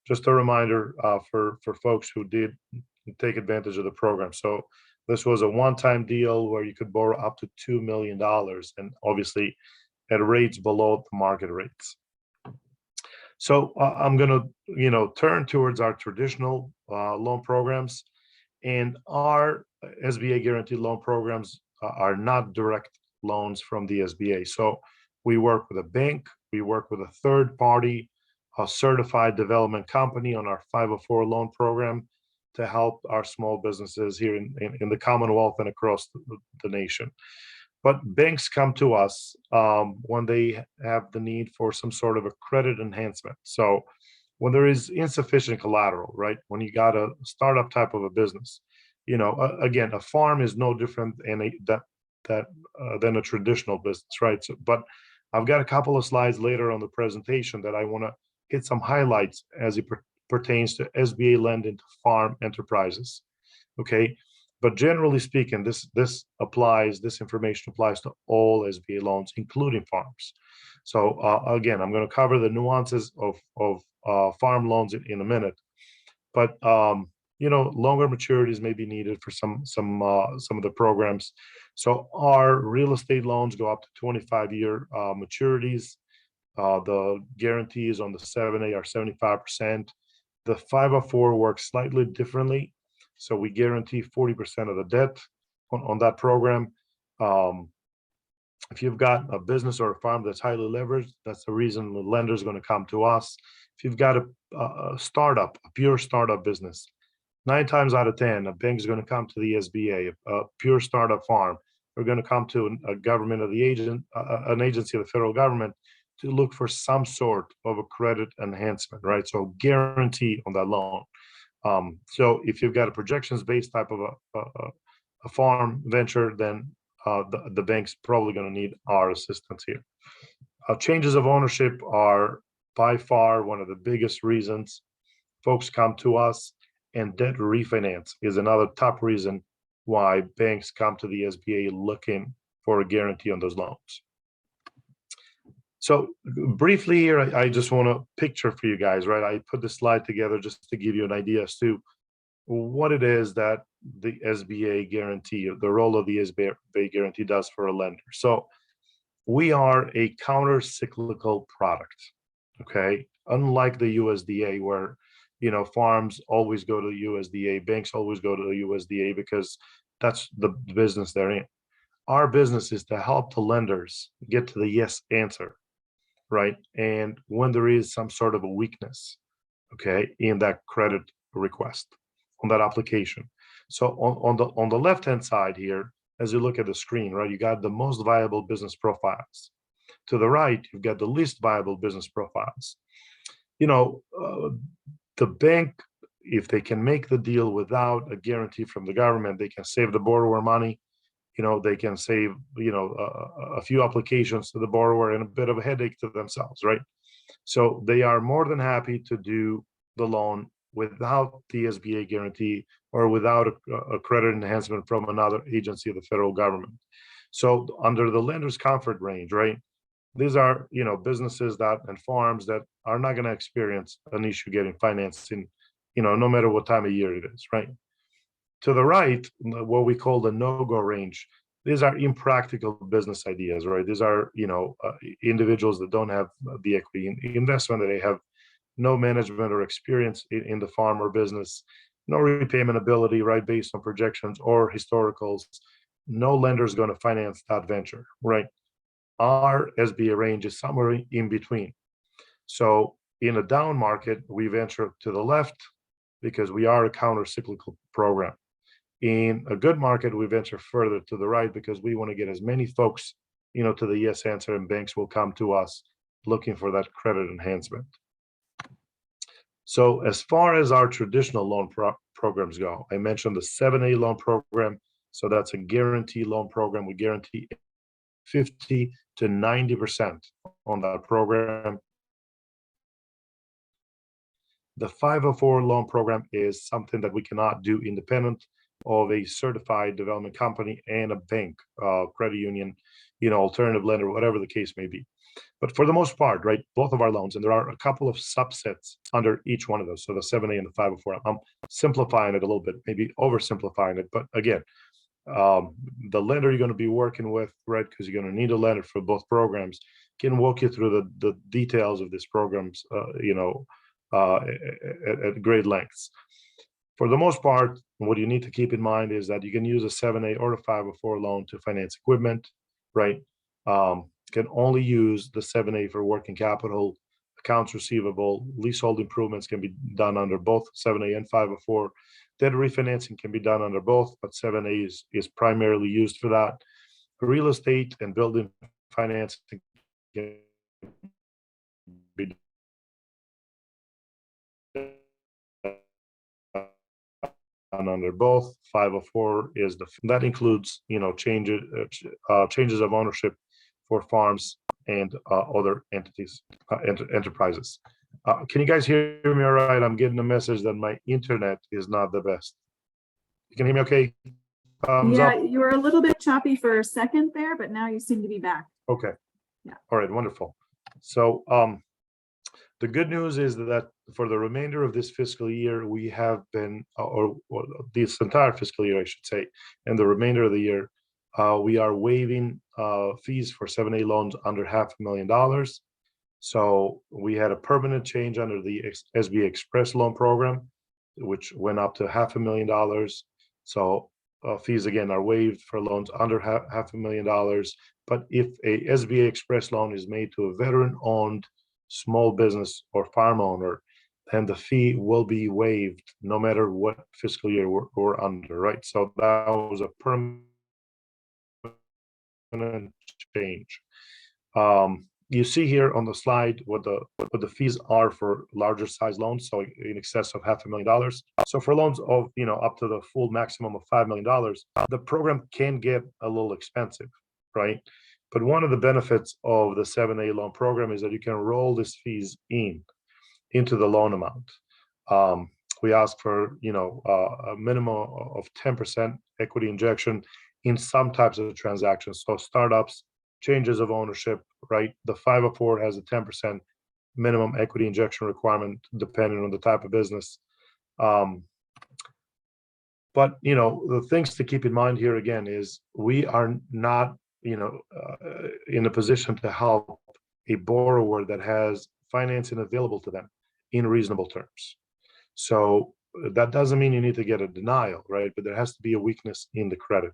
[SPEAKER 3] just a reminder for folks who did take advantage of the program. So this was a one-time deal where you could borrow up to $2 million, and obviously at rates below the market rates. So I'm going to turn towards our traditional loan programs, and our SBA guaranteed loan programs are not direct loans from the SBA. So we work with a bank, we work with a third party, a certified development company on our 504 loan program to help our small businesses here in the Commonwealth and across the nation. But banks come to us when they have the need for some sort of a credit enhancement. So when there is insufficient collateral, right? When you got a startup type of a business, again, a farm is no different than a traditional business, right? So, but I've got a couple of slides later on the presentation that I want to hit some highlights as it pertains to SBA lending to farm enterprises. Okay, but generally speaking, this information applies to all SBA loans, including farms. So again, I'm going to cover the nuances of farm loans in a minute, but longer maturities may be needed for some of the programs. So our real estate loans go up to 25-year maturities. The guarantees on the 7A are 75%. The 504 works slightly differently. So we guarantee 40% of the debt on that program. If you've got a business or a farm that's highly leveraged, that's the reason the lender is going to come to us. If you've got a startup, a pure startup business, 9 times out of 10, a bank is going to come to the SBA. A pure startup farm, we're going to come to a government of an agency of the federal government to look for some sort of a credit enhancement, right? So guarantee on that loan. So if you've got a projections-based type of a farm venture, then the bank's probably going to need our assistance here. Changes of ownership are by far one of the biggest reasons folks come to us, and debt refinance is another top reason why banks come to the SBA looking for a guarantee on those loans. So briefly here, I just want to picture for you guys, right? I put this slide together just to give you an idea as to what it is that the SBA guarantee, the role of the SBA guarantee does for a lender. So we are a counter-cyclical product, okay? Unlike the USDA, where farms always go to the USDA, banks always go to the USDA because that's the business they're in. Our business is to help the lenders get to the yes answer, right? And when there is some sort of a weakness, okay, in that credit request, on that application. So on the left-hand side here, as you look at the screen, right, you got the most viable business profiles. To the right, you've got the least viable business profiles. The bank, if they can make the deal without a guarantee from the government, they can save the borrower money. They can save, a few applications to the borrower and a bit of a headache to themselves, right? So they are more than happy to do the loan without the SBA guarantee or without a credit enhancement from another agency of the federal government. So under the lender's comfort range, right? These are, businesses and farms that are not going to experience an issue getting financing, no matter what time of year it is, right? To the right, what we call the no-go range, these are impractical business ideas, right? These are, individuals that don't have the equity investment, that they have no management or experience in the farm or business, no repayment ability, right, based on projections or historicals. No lender is going to finance that venture, right? Our SBA range is somewhere in between. So in a down market, we venture to the left because we are a counter-cyclical program. In a good market, we venture further to the right because we want to get as many folks, to the yes answer, and banks will come to us looking for that credit enhancement. So as far as our traditional loan programs go, I mentioned the 7A loan program. So that's a guarantee loan program. We guarantee 50 to 90% on that program. The 504 loan program is something that we cannot do independent of a certified development company and a bank, credit union, alternative lender, whatever the case may be. But for the most part, right, both of our loans, and there are a couple of subsets under each one of those. So the 7A and the 504, I'm simplifying it a little bit, maybe oversimplifying it. But again, the lender you're going to be working with, right, because you're going to need a lender for both programs, can walk you through the details of these programs, at great lengths. For the most part, what you need to keep in mind is that you can use a 7A or a 504 loan to finance equipment, right? Can only use the 7A for working capital, accounts receivable, leasehold improvements can be done under both 7A and 504. Debt refinancing can be done under both, but 7A is primarily used for that. Real estate and building financing can be done under both. 504 is that includes, changes of ownership for farms and other entities, enterprises. Can you guys hear me all right? I'm getting a message that my internet is not the best. You can hear me okay? Thumbs
[SPEAKER 1] Yeah,
[SPEAKER 3] up.
[SPEAKER 1] you were a little bit choppy for a second there, but now you seem to be back.
[SPEAKER 3] Okay.
[SPEAKER 1] Yeah.
[SPEAKER 3] All right, wonderful. So the good news is that for the remainder of this fiscal year, we have been, or this entire fiscal year, I should say, and the remainder of the year, we are waiving fees for 7A loans under $500,000. So we had a permanent change under the SBA Express loan program, which went up to $500,000. So fees again are waived for loans under $500,000. But if a SBA Express loan is made to a veteran-owned small business or farm owner, then the fee will be waived no matter what fiscal year we're under, right? So that was a permanent change. You see here on the slide what the fees are for larger size loans, so in excess of $500,000. So for loans of up to the full maximum of $5 million, the program can get a little expensive, right? But one of the benefits of the 7A loan program is that you can roll these fees into the loan amount. We ask for a minimum of 10% equity injection in some types of transactions. So startups, changes of ownership, right? The 504 has a 10% minimum equity injection requirement depending on the type of business. But the things to keep in mind here again is we are not in a position to help a borrower that has financing available to them in reasonable terms. So that doesn't mean you need to get a denial, right? But there has to be a weakness in the credit.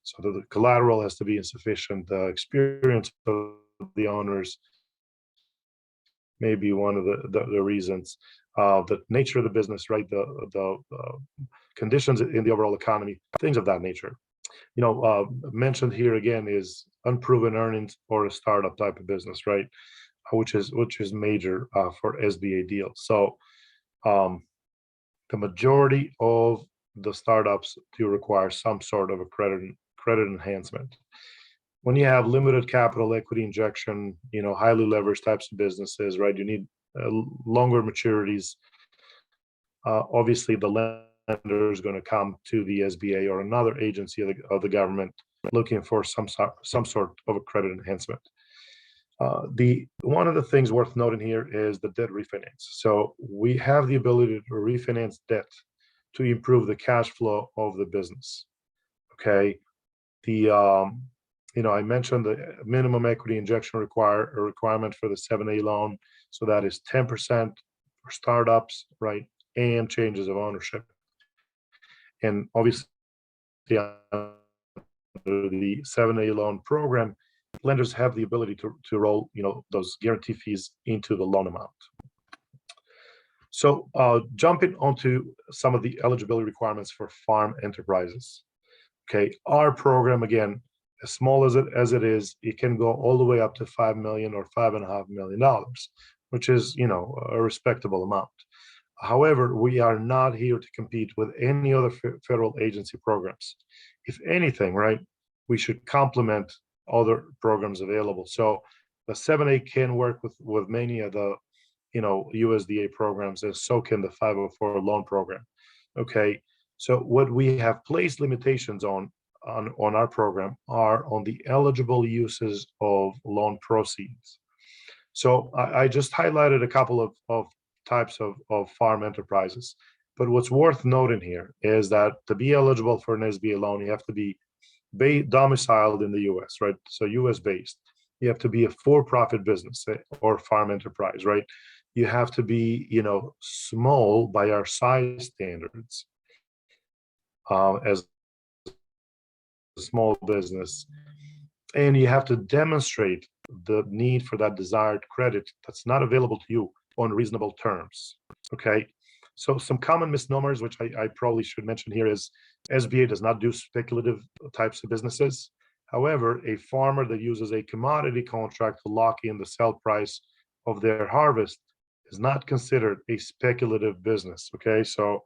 [SPEAKER 3] So the collateral has to be insufficient. The experience of the owners may be one of the reasons. The nature of the business, right? The conditions in the overall economy, things of that nature. Mentioned here again is unproven earnings or a startup type of business, right? Which is major for SBA deals. So the majority of the startups do require some sort of a credit enhancement. When you have limited capital equity injection, highly leveraged types of businesses, right? You need longer maturities. Obviously, the lender is going to come to the SBA or another agency of the government looking for some sort of a credit enhancement. One of the things worth noting here is the debt refinance. So we have the ability to refinance debt to improve the cash flow of the business. Okay, I mentioned the minimum equity injection requirement for the 7A loan. So that is 10% for startups, right, and changes of ownership. And obviously, under the 7A loan program, lenders have the ability to roll, those guarantee fees into the loan amount. So jumping onto some of the eligibility requirements for farm enterprises. Okay, our program, again, as small as it is, it can go all the way up to $5 million or $5.5 million, which is, a respectable amount. However, we are not here to compete with any other federal agency programs. If anything, right, we should complement other programs available. So the 7A can work with many of the, USDA programs, and so can the 504 loan program. Okay, so what we have placed limitations on our program are on the eligible uses of loan proceeds. So I just highlighted a couple of types of farm enterprises. But what's worth noting here is that to be eligible for an SBA loan, you have to be domiciled in the US, right? So US based. You have to be a for-profit business or farm enterprise, right? You have to be, small by our size standards as a small business. And you have to demonstrate the need for that desired credit that's not available to you on reasonable terms. Okay, So some common misnomers, which I probably should mention here, is SBA does not do speculative types of businesses. However, a farmer that uses a commodity contract to lock in the sell price of their harvest is not considered a speculative business. Okay, so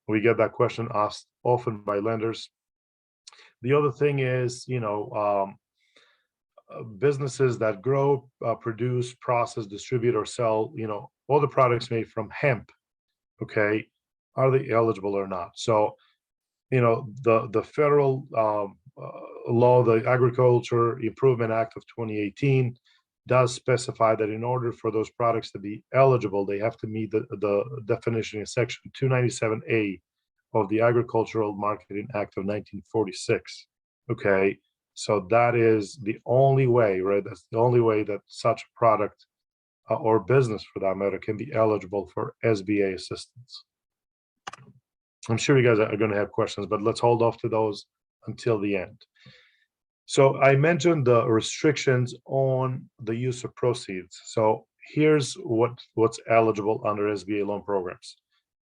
[SPEAKER 3] we get that question asked often by lenders. The other thing is, businesses that grow, produce, process, distribute, or sell, all the products made from hemp. Okay, are they eligible or not? So, the federal law, the Agriculture Improvement Act of 2018, does specify that in order for those products to be eligible, they have to meet the definition in Section 297A of the Agricultural Marketing Act of 1946. Okay, so that is the only way, right? That's the only way that such a product or business, for that matter, can be eligible for SBA assistance. I'm sure you guys are going to have questions, but let's hold off to those until the end. So I mentioned the restrictions on the use of proceeds. So here's what's eligible under SBA loan programs: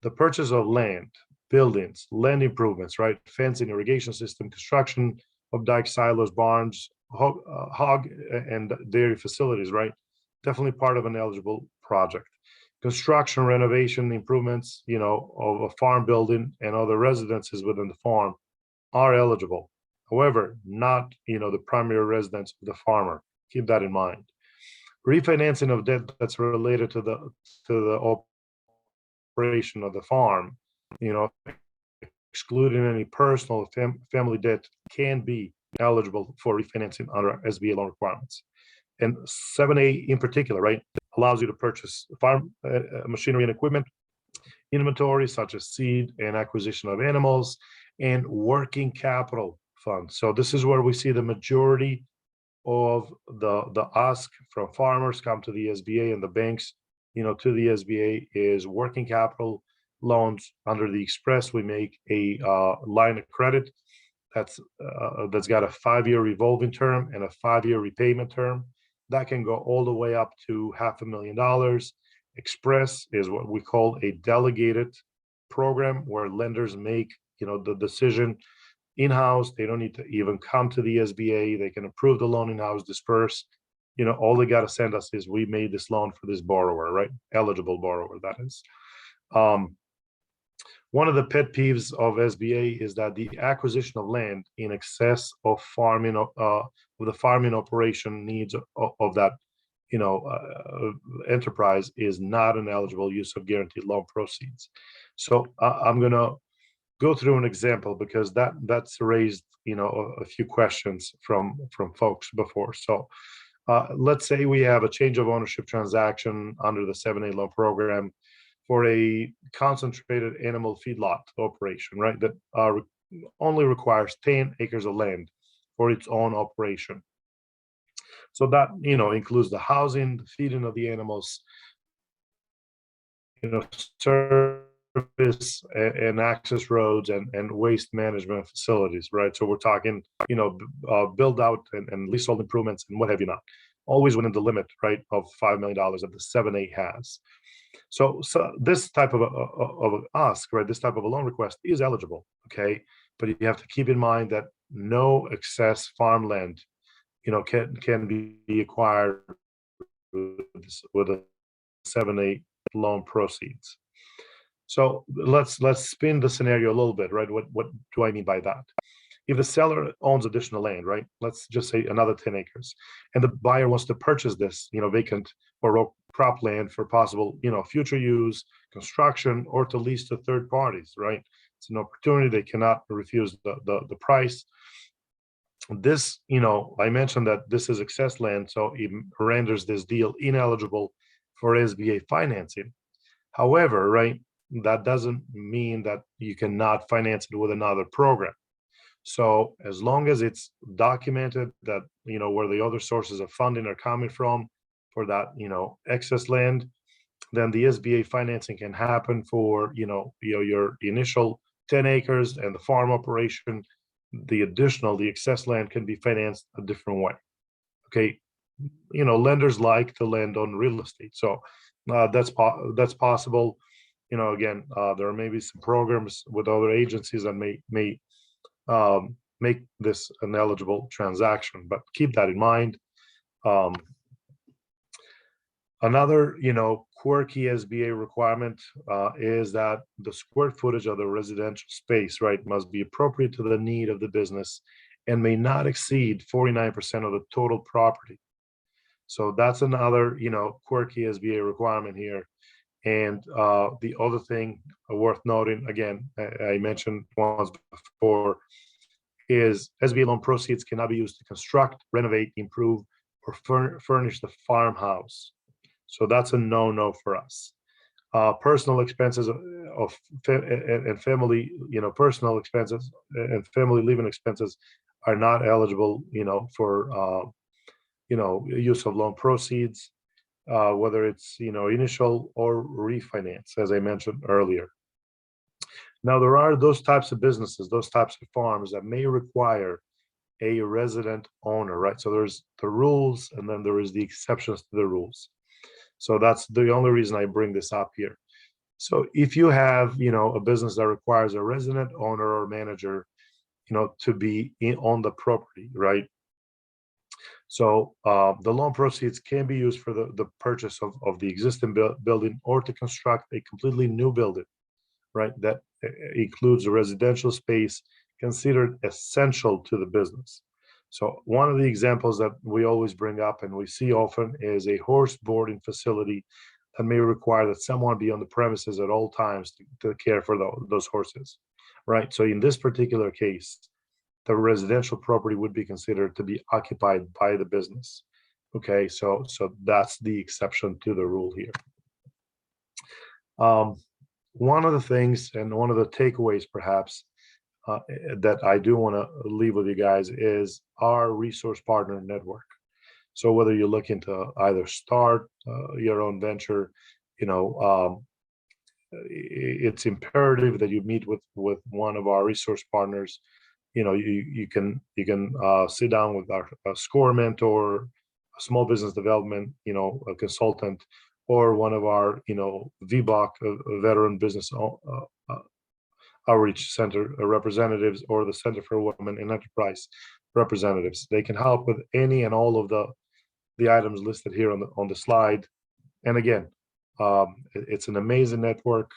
[SPEAKER 3] the purchase of land, buildings, land improvements, right? Fencing, irrigation system, construction of dike, silos, barns, hog and dairy facilities, right? Definitely part of an eligible project. Construction, renovation, improvements, of a farm building and other residences within the farm are eligible. However, not, the primary residence of the farmer. Keep that in mind. Refinancing of debt that's related to the operation of the farm, excluding any personal family debt, can be eligible for refinancing under SBA loan requirements. And 7A in particular, right, allows you to purchase farm machinery and equipment, inventory such as seed and acquisition of animals, and working capital funds. So this is where we see the majority of the ask from farmers come to the SBA, and the banks, to the SBA, is working capital loans. Under the Express, we make a line of credit that's got a 5-year revolving term and a 5-year repayment term. That can go all the way up to $500,000. Express is what we call a delegated program, where lenders make, the decision in-house. They don't need to even come to the SBA. They can approve the loan in-house, disperse. All they got to send us is, we made this loan for this borrower, right? Eligible borrower, that is. One of the pet peeves of SBA is that the acquisition of land in excess of the farming operation needs of that, enterprise is not an eligible use of guaranteed loan proceeds. So I'm gonna go through an example, because that's raised, a few questions from folks before. So let's say we have a change of ownership transaction under the 7A loan program for a concentrated animal feedlot operation, right? That only requires 10 acres of land for its own operation. So that, includes the housing, the feeding of the animals, service and access roads and waste management facilities, right? So we're talking, build out and leasehold improvements and what have you not, always within the limit, right, of $5 million that the 7A has. So this type of ask, right, this type of a loan request is eligible, okay? But you have to keep in mind that no excess farmland, can be acquired with a 7A loan proceeds. So let's spin the scenario a little bit, right? What do I mean by that? If the seller owns additional land, right? Let's just say another 10 acres, and the buyer wants to purchase this, vacant or crop land for possible, future use, construction, or to lease to third parties, right? It's an opportunity. They cannot refuse the price. This, I mentioned that this is excess land, so it renders this deal ineligible for SBA financing. However, right, that doesn't mean that you cannot finance it with another program. So as long as it's documented that, where the other sources of funding are coming from for that, excess land, then the SBA financing can happen for, your initial 10 acres and the farm operation. The excess land can be financed a different way. Okay. Lenders like to lend on real estate. So that's possible. again, there may be some programs with other agencies that may make this an eligible transaction, but keep that in mind. Another, quirky SBA requirement is that the square footage of the residential space, right, must be appropriate to the need of the business and may not exceed 49% of the total property. So that's another, quirky SBA requirement here. And the other thing worth noting, again, I mentioned once before, is SBA loan proceeds cannot be used to construct, renovate, improve, or furnish the farmhouse. So that's a no-no for us. Personal expenses and family, personal expenses and family living expenses are not eligible, for, use of loan proceeds, whether it's, initial or refinance, as I mentioned earlier. Now, there are those types of businesses, those types of farms that may require a resident owner, right? So there's the rules, and then there is the exceptions to the rules. So that's the only reason I bring this up here. So if you have, a business that requires a resident owner or manager, to be on the property, right? So the loan proceeds can be used for the purchase of the existing building or to construct a completely new building, right? That includes a residential space considered essential to the business. So one of the examples that we always bring up and we see often is a horse boarding facility that may require that someone be on the premises at all times to care for those horses, right? So in this particular case, the residential property would be considered to be occupied by the business. Okay, so that's the exception to the rule here. One of the things and one of the takeaways perhaps that I do want to leave with you guys is our resource partner network. So whether you're looking to either start your own venture, it's imperative that you meet with one of our resource partners. You can sit down with a SCORE mentor, a small business development, a consultant, or one of our, VBOC, veteran business outreach center representatives, or the Center for Women in Enterprise representatives. They can help with any and all of the items listed here on the slide. And again, it's an amazing network.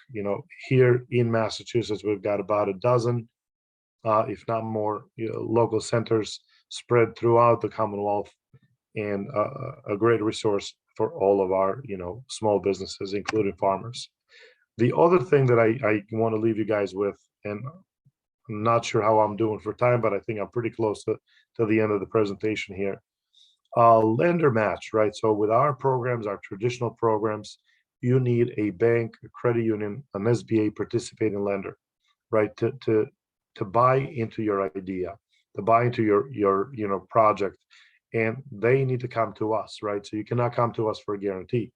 [SPEAKER 3] Here in Massachusetts, we've got about a dozen, if not more, local centers spread throughout the Commonwealth, and a great resource for all of our, small businesses, including farmers. The other thing that I want to leave you guys with, and I'm not sure how I'm doing for time, but I think I'm pretty close to the end of the presentation here. Lender match, right? So with our programs, our traditional programs, you need a bank, a credit union, an SBA participating lender, right? To buy into your idea, to buy into your project, and they need to come to us, right? So you cannot come to us for a guarantee.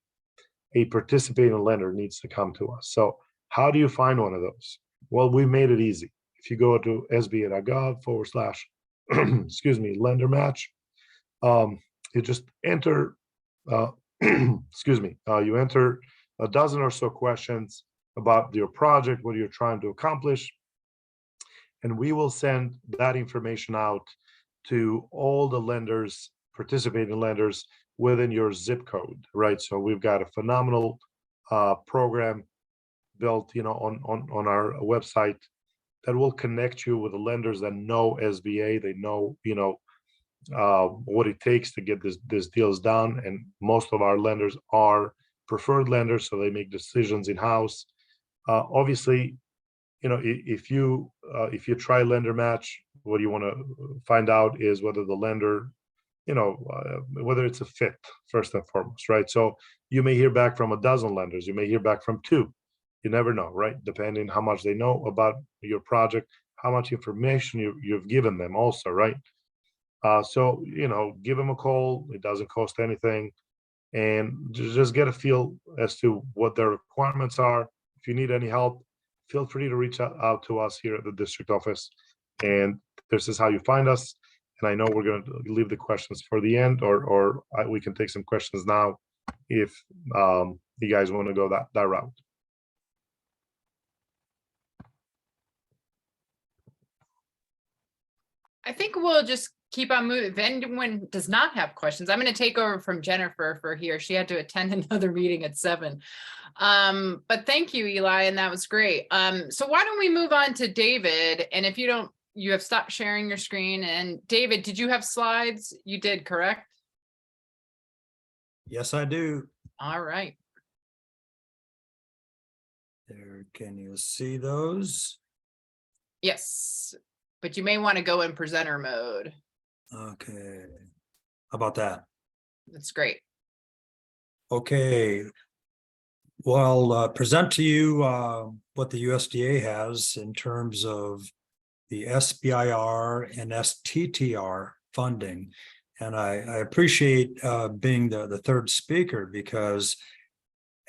[SPEAKER 3] A participating lender needs to come to us. So how do you find one of those? Well, we made it easy. If you go to sba.gov/ excuse me, lender match, you just enter, excuse me, you enter a dozen or so questions about your project, what you're trying to accomplish, and we will send that information out to all the lenders, participating lenders within your zip code, right? So we've got a phenomenal program built, on our website that will connect you with the lenders that know SBA. They know, what it takes to get this deals done, and most of our lenders are preferred lenders, so they make decisions in house. Obviously, if you try lender match, what you want to find out is whether the lender, whether it's a fit, first and foremost, right? So you may hear back from a dozen lenders, you may hear back from 2. You never know, right? Depending how much they know about your project, how much information you've given them also, right? So, give them a call. It doesn't cost anything, and just get a feel as to what their requirements are. If you need any help, feel free to reach out to us here at the district office. And this is how you find us. And I know we're going to leave the questions for the end, or we can take some questions now if you guys want to go that route.
[SPEAKER 4] I think we'll just keep on moving. If anyone does not have questions, I'm going to take over from Jennifer for here. She had to attend another meeting at 7. But thank you, Eli, and that was great. So why don't we move on to David? And if you don't, you have stopped sharing your screen. And David, did you have slides? You did, correct?
[SPEAKER 5] Yes, I do.
[SPEAKER 4] All right.
[SPEAKER 5] There, can you see those?
[SPEAKER 4] Yes, but you may want to go in presenter mode.
[SPEAKER 5] Okay. How about that?
[SPEAKER 4] That's great.
[SPEAKER 5] Okay. Well, present to you what the USDA has in terms of the SBIR and STTR funding. And I appreciate being the third speaker, because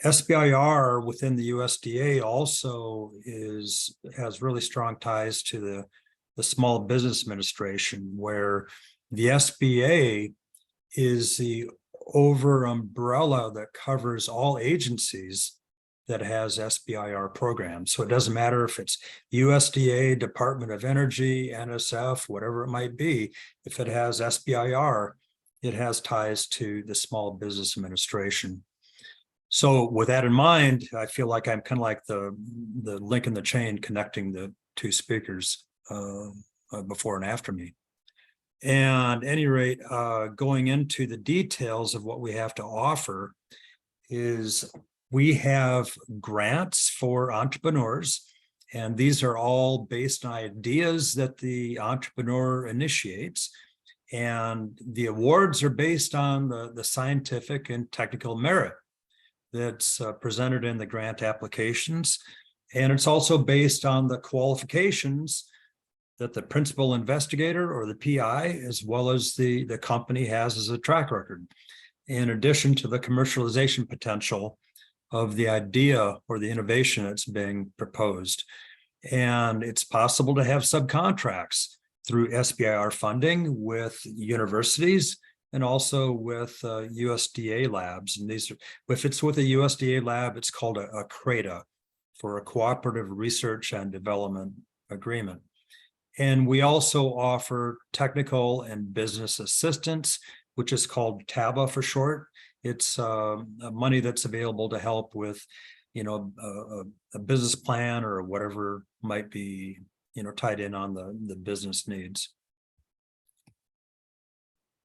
[SPEAKER 5] SBIR within the USDA also has really strong ties to the Small Business Administration, where the SBA is the over umbrella that covers all agencies that has SBIR programs. So it doesn't matter if it's USDA, Department of Energy, NSF, whatever it might be. If it has SBIR, it has ties to the Small Business Administration. So with that in mind, I feel like I'm kind of like the link in the chain connecting the two speakers before and after me. And at any rate, going into the details of what we have to offer is we have grants for entrepreneurs, and these are all based on ideas that the entrepreneur initiates. And the awards are based on the scientific and technical merit that's presented in the grant applications. And it's also based on the qualifications that the principal investigator or the PI, as well as the company, has as a track record, in addition to the commercialization potential of the idea or the innovation that's being proposed. And it's possible to have subcontracts through SBIR funding with universities and also with USDA labs. And these are, if it's with a USDA lab, it's called a CRADA, for a Cooperative Research and Development Agreement. And we also offer technical and business assistance, which is called TABA for short. It's money that's available to help with, a business plan or whatever might be, tied in on the business needs.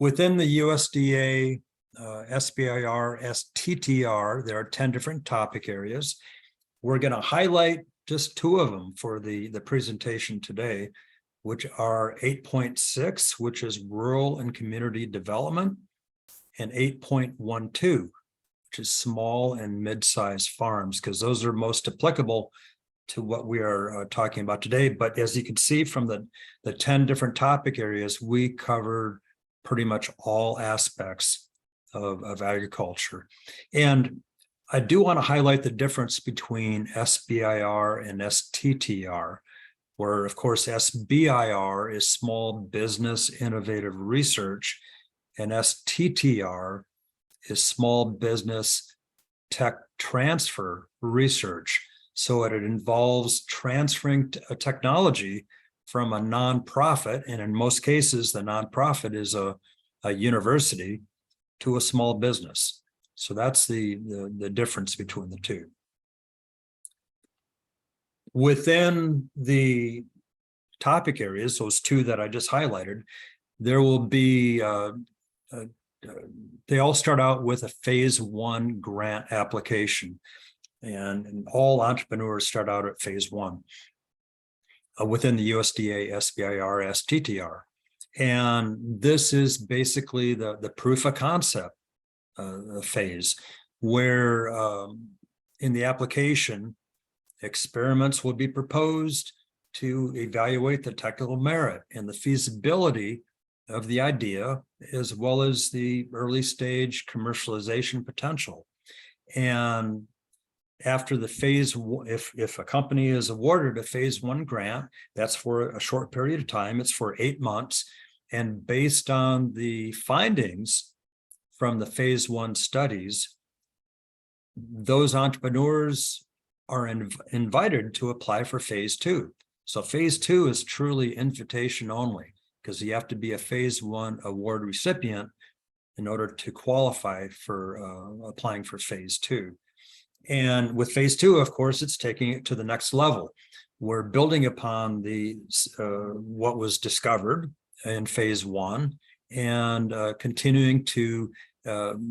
[SPEAKER 5] Within the USDA, SBIR, STTR, there are 10 different topic areas. We're going to highlight just 2 of them for the presentation today, which are 8.6, which is rural and community development, and 8.12, which is small and mid-sized farms, because those are most applicable to what we are talking about today. But as you can see from the 10 different topic areas, we covered pretty much all aspects of agriculture. And I do want to highlight the difference between SBIR and STTR, where, of course, SBIR is Small Business Innovative Research, and STTR is Small Business Tech Transfer Research. So it involves transferring a technology from a nonprofit, and in most cases, the nonprofit is a university, to a small business. So that's the difference between the two. Within the topic areas, those 2 that I just highlighted, there will be, they all start out with a phase 1 grant application. And all entrepreneurs start out at phase 1 within the USDA, SBIR, STTR. And this is basically the proof of concept phase, where in the application, experiments will be proposed to evaluate the technical merit and the feasibility of the idea, as well as the early stage commercialization potential. And after the phase, if a company is awarded a phase 1 grant, that's for a short period of time, it's for 8 months. And based on the findings from the phase 1 studies, those entrepreneurs are invited to apply for phase 2. So phase 2 is truly invitation only. because you have to be a phase 1 award recipient in order to qualify for applying for phase 2. And with phase 2, of course, it's taking it to the next level. We're building upon the what was discovered in phase 1 and continuing to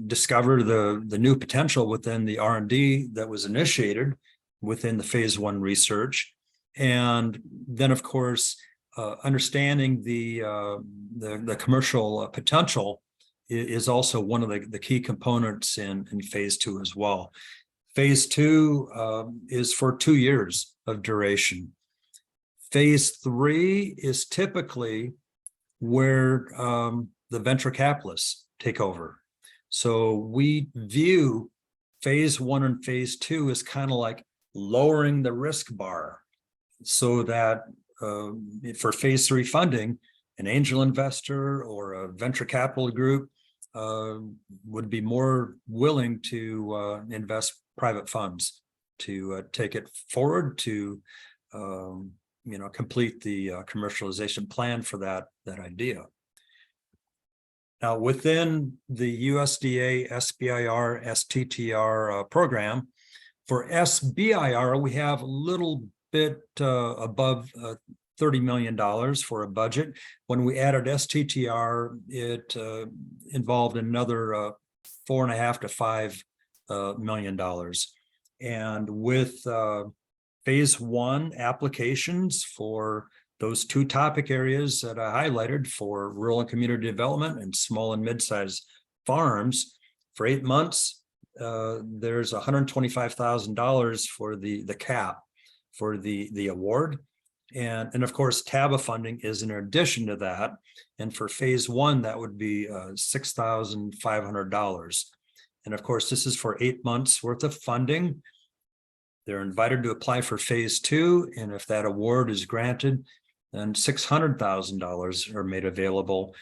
[SPEAKER 5] discover the new potential within the R&D that was initiated within the phase 1 research. And then, of course, understanding the commercial potential is also one of the key components in phase 2 as well. Phase 2 is for 2 years of duration. Phase 3 is typically where the venture capitalists take over. So we view phase 1 and phase 2 as kind of like lowering the risk bar, so that for phase 3 funding, an angel investor or a venture capital group would be more willing to invest private funds to take it forward to complete the commercialization plan for that idea. Now, within the USDA SBIR STTR program, for SBIR, we have a little bit above $30 million for a budget. When we added STTR, it involved another $4.5 to $5 million. And with phase 1 applications for those 2 topic areas that I highlighted for rural and community development and small and mid-sized farms, for 8 months, there's $125,000 for the cap for the award. And of course, TABA funding is in addition to that. And for phase 1, that would be $6,500. And of course, this is for 8 months worth of funding. They're invited to apply for phase 2. And if that award is granted, then $600,000 are made available,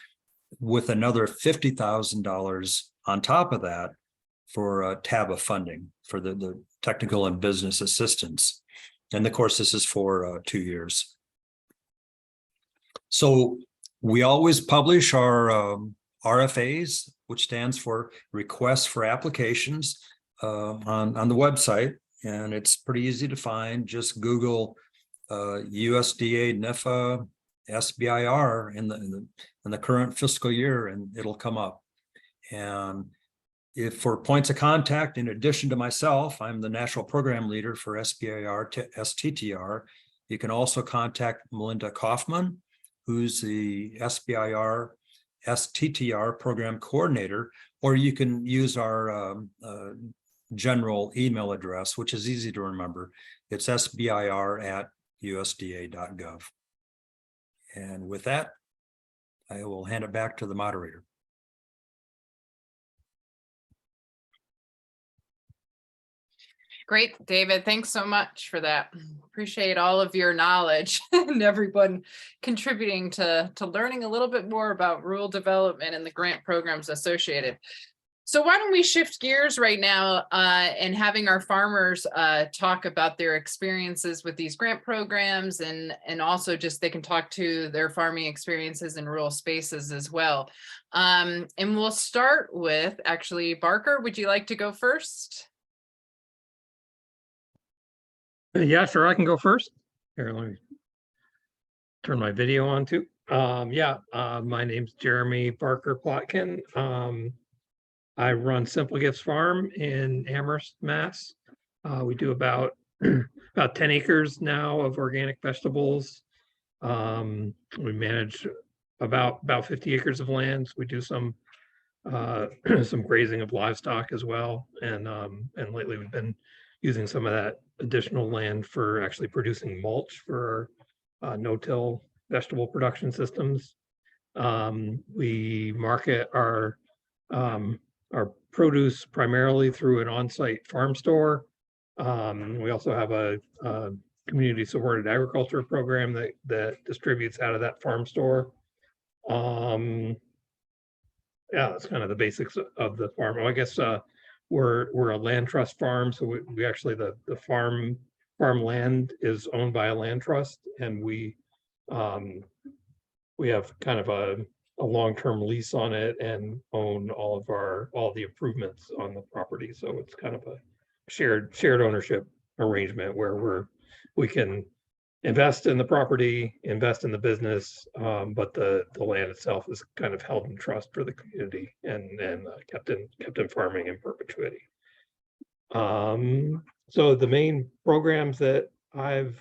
[SPEAKER 5] with another $50,000 on top of that for TABA funding for the technical and business assistance. And of course, this is for 2 years. So we always publish our RFAs, which stands for requests for applications, on the website. And it's pretty easy to find. Just Google USDA NIFA SBIR in the current fiscal year, and it'll come up. And if for points of contact, in addition to myself, I'm the national program leader for SBIR to STTR. You can also contact Melinda Kaufman, who's the SBIR STTR program coordinator, or you can use our general email address, which is easy to remember. It's sbir@usda.gov. And with that, I will hand it back to the moderator.
[SPEAKER 4] Great, David. Thanks so much for that. Appreciate all of your knowledge and everyone contributing to learning a little bit more about rural development and the grant programs associated. So why don't we shift gears right now and having our farmers talk about their experiences with these grant programs, and also just they can talk to their farming experiences in rural spaces as well. And we'll start with, actually, Barker, would you like to go first?
[SPEAKER 6] Yeah, sure, I can go first. Here, let me turn my video on too. My name's Jeremy Barker Plotkin. I run Simple Gifts Farm in Amherst, Mass. We do about 10 acres now of organic vegetables. We manage about 50 acres of land. We do some grazing of livestock as well, and lately we've been using some of that additional land for actually producing mulch for no-till vegetable production systems. We market our produce primarily through an on-site farm store. We also have a community supported agriculture program that distributes out of that farm store. Yeah, that's kind of the basics of the farm. I guess we're a land trust farm, so we actually the farm land is owned by a land trust, and we we have kind of a long-term lease on it and own all the improvements on the property. So it's kind of a shared ownership arrangement where we can invest in the property, invest in the business, but the land itself is kind of held in trust for the community and kept in farming in perpetuity. So the main programs that I've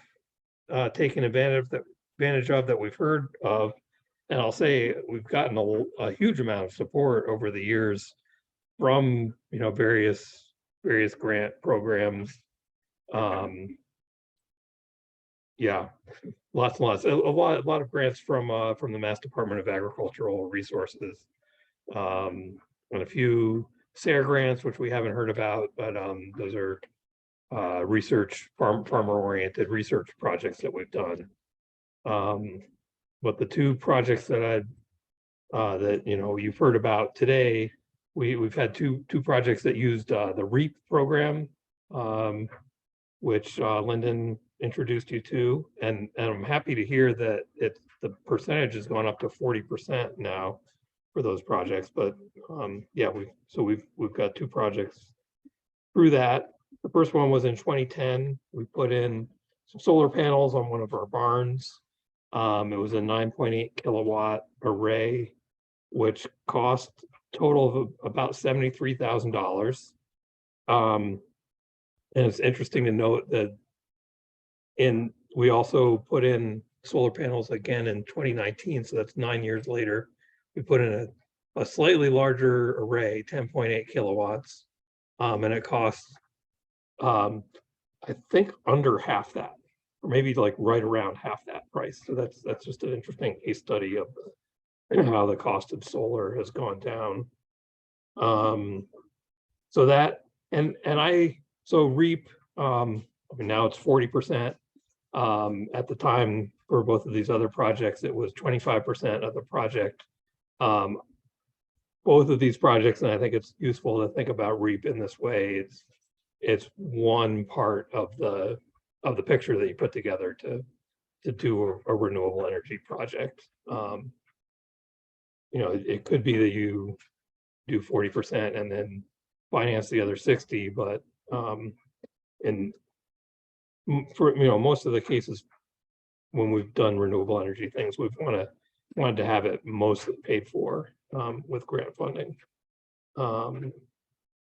[SPEAKER 6] taken advantage of that we've heard of, and I'll say we've gotten a huge amount of support over the years from various grant programs. Yeah, lots and lots, a lot of grants from the Mass Department of Agricultural Resources, and a few SARE grants, which we haven't heard about, but those are research farmer-oriented research projects that we've done. But the two projects that you've heard about today, we've had two projects that used the REAP program, which Lyndon introduced you to, and I'm happy to hear that the percentage has gone up to 40% now for those projects. But yeah, we've got two projects through that. The first one was in 2010. We put in some solar panels on one of our barns. It was a 9.8 kilowatt array, which cost a total of about $73,000. And it's interesting to note that we also put in solar panels again in 2019, so that's 9 years later. We put in a slightly larger array, 10.8 kilowatts, and it costs, I think, under half that, or maybe like right around half that price. So that's just an interesting case study of how the cost of solar has gone down. So that so REAP, I mean, now it's 40%. At the time for both of these other projects, it was 25% of the project. Both of these projects, and I think it's useful to think about REAP in this way. It's one part of the picture that you put together to do a renewable energy project. It could be that you do 40% and then finance the other 60, but for most of the cases when we've done renewable energy things, we've wanted to have it mostly paid for with grant funding. Well,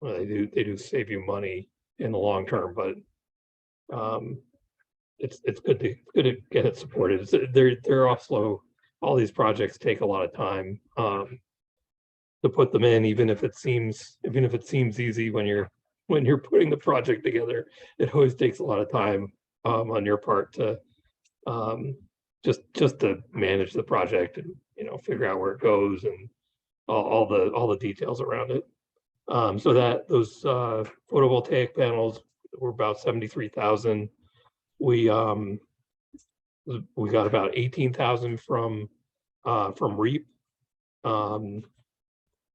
[SPEAKER 6] they do save you money in the long term, but it's good to get it supported. They're also, all these projects take a lot of time to put them in, even if it seems easy when you're putting the project together. It always takes a lot of time on your part to just to manage the project and figure out where it goes and all the details around it. So that those photovoltaic panels were about 73,000. We got about 18,000 from REAP.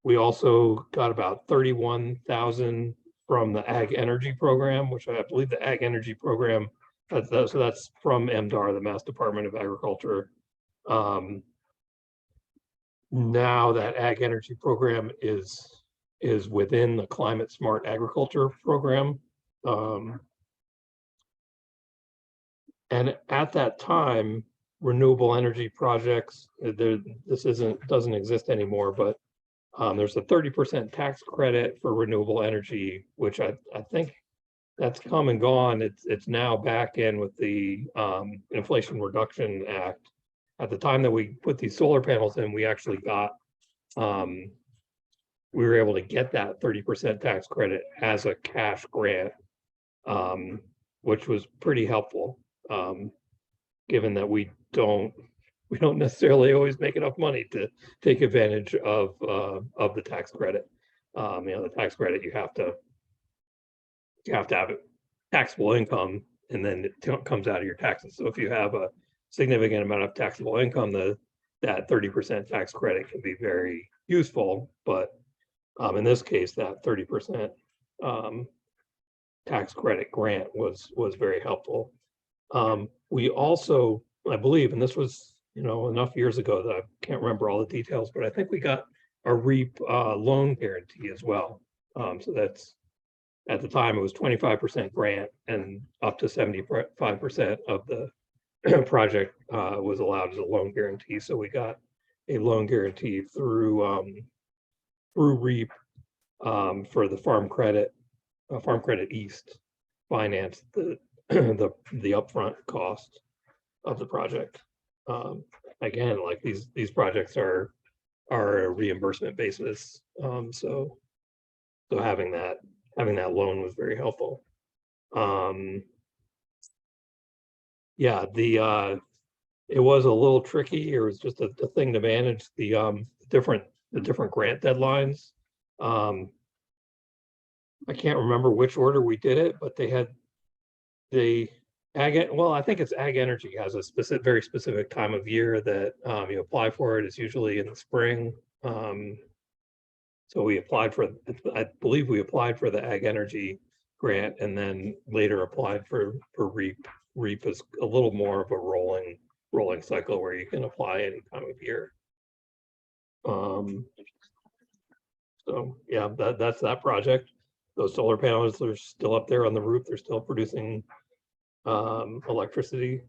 [SPEAKER 6] We also got about 31,000 from the Ag Energy Program, which I believe the Ag Energy Program, so that's from MDAR, the Mass Department of Agriculture. Now that Ag Energy Program is within the Climate Smart Agriculture Program. And at that time, renewable energy projects, doesn't exist anymore, but there's a 30% tax credit for renewable energy, which I think that's come and gone. It's now back in with the Inflation Reduction Act. At the time that we put these solar panels in, we actually got, we were able to get that 30% tax credit as a cash grant, which was pretty helpful, given that we don't necessarily always make enough money to take advantage of the tax credit. The tax credit, you have to have it taxable income, and then it comes out of your taxes. So if you have a significant amount of taxable income, that 30% tax credit can be very useful. But in this case, that 30% tax credit grant was very helpful. We also, I believe, and this was enough years ago that I can't remember all the details, but I think we got a REAP loan guarantee as well. So that's, at the time, it was 25% grant and up to 75% of the project was allowed as a loan guarantee. So we got a loan guarantee through REAP for the Farm Credit East finance the the upfront cost of the project. Again, like these projects are a reimbursement basis. So having that loan was very helpful. Yeah, it was a little tricky. It was just a thing to manage the different grant deadlines. I can't remember which order we did it, but they had I think it's Ag Energy has a very specific time of year that you apply for it. It's usually in the spring. So we applied for, I believe we applied for the Ag Energy grant and then later applied for REAP. REAP is a little more of a rolling cycle where you can apply any time of year. So yeah, that's that project. Those solar panels are still up there on the roof. They're still producing electricity.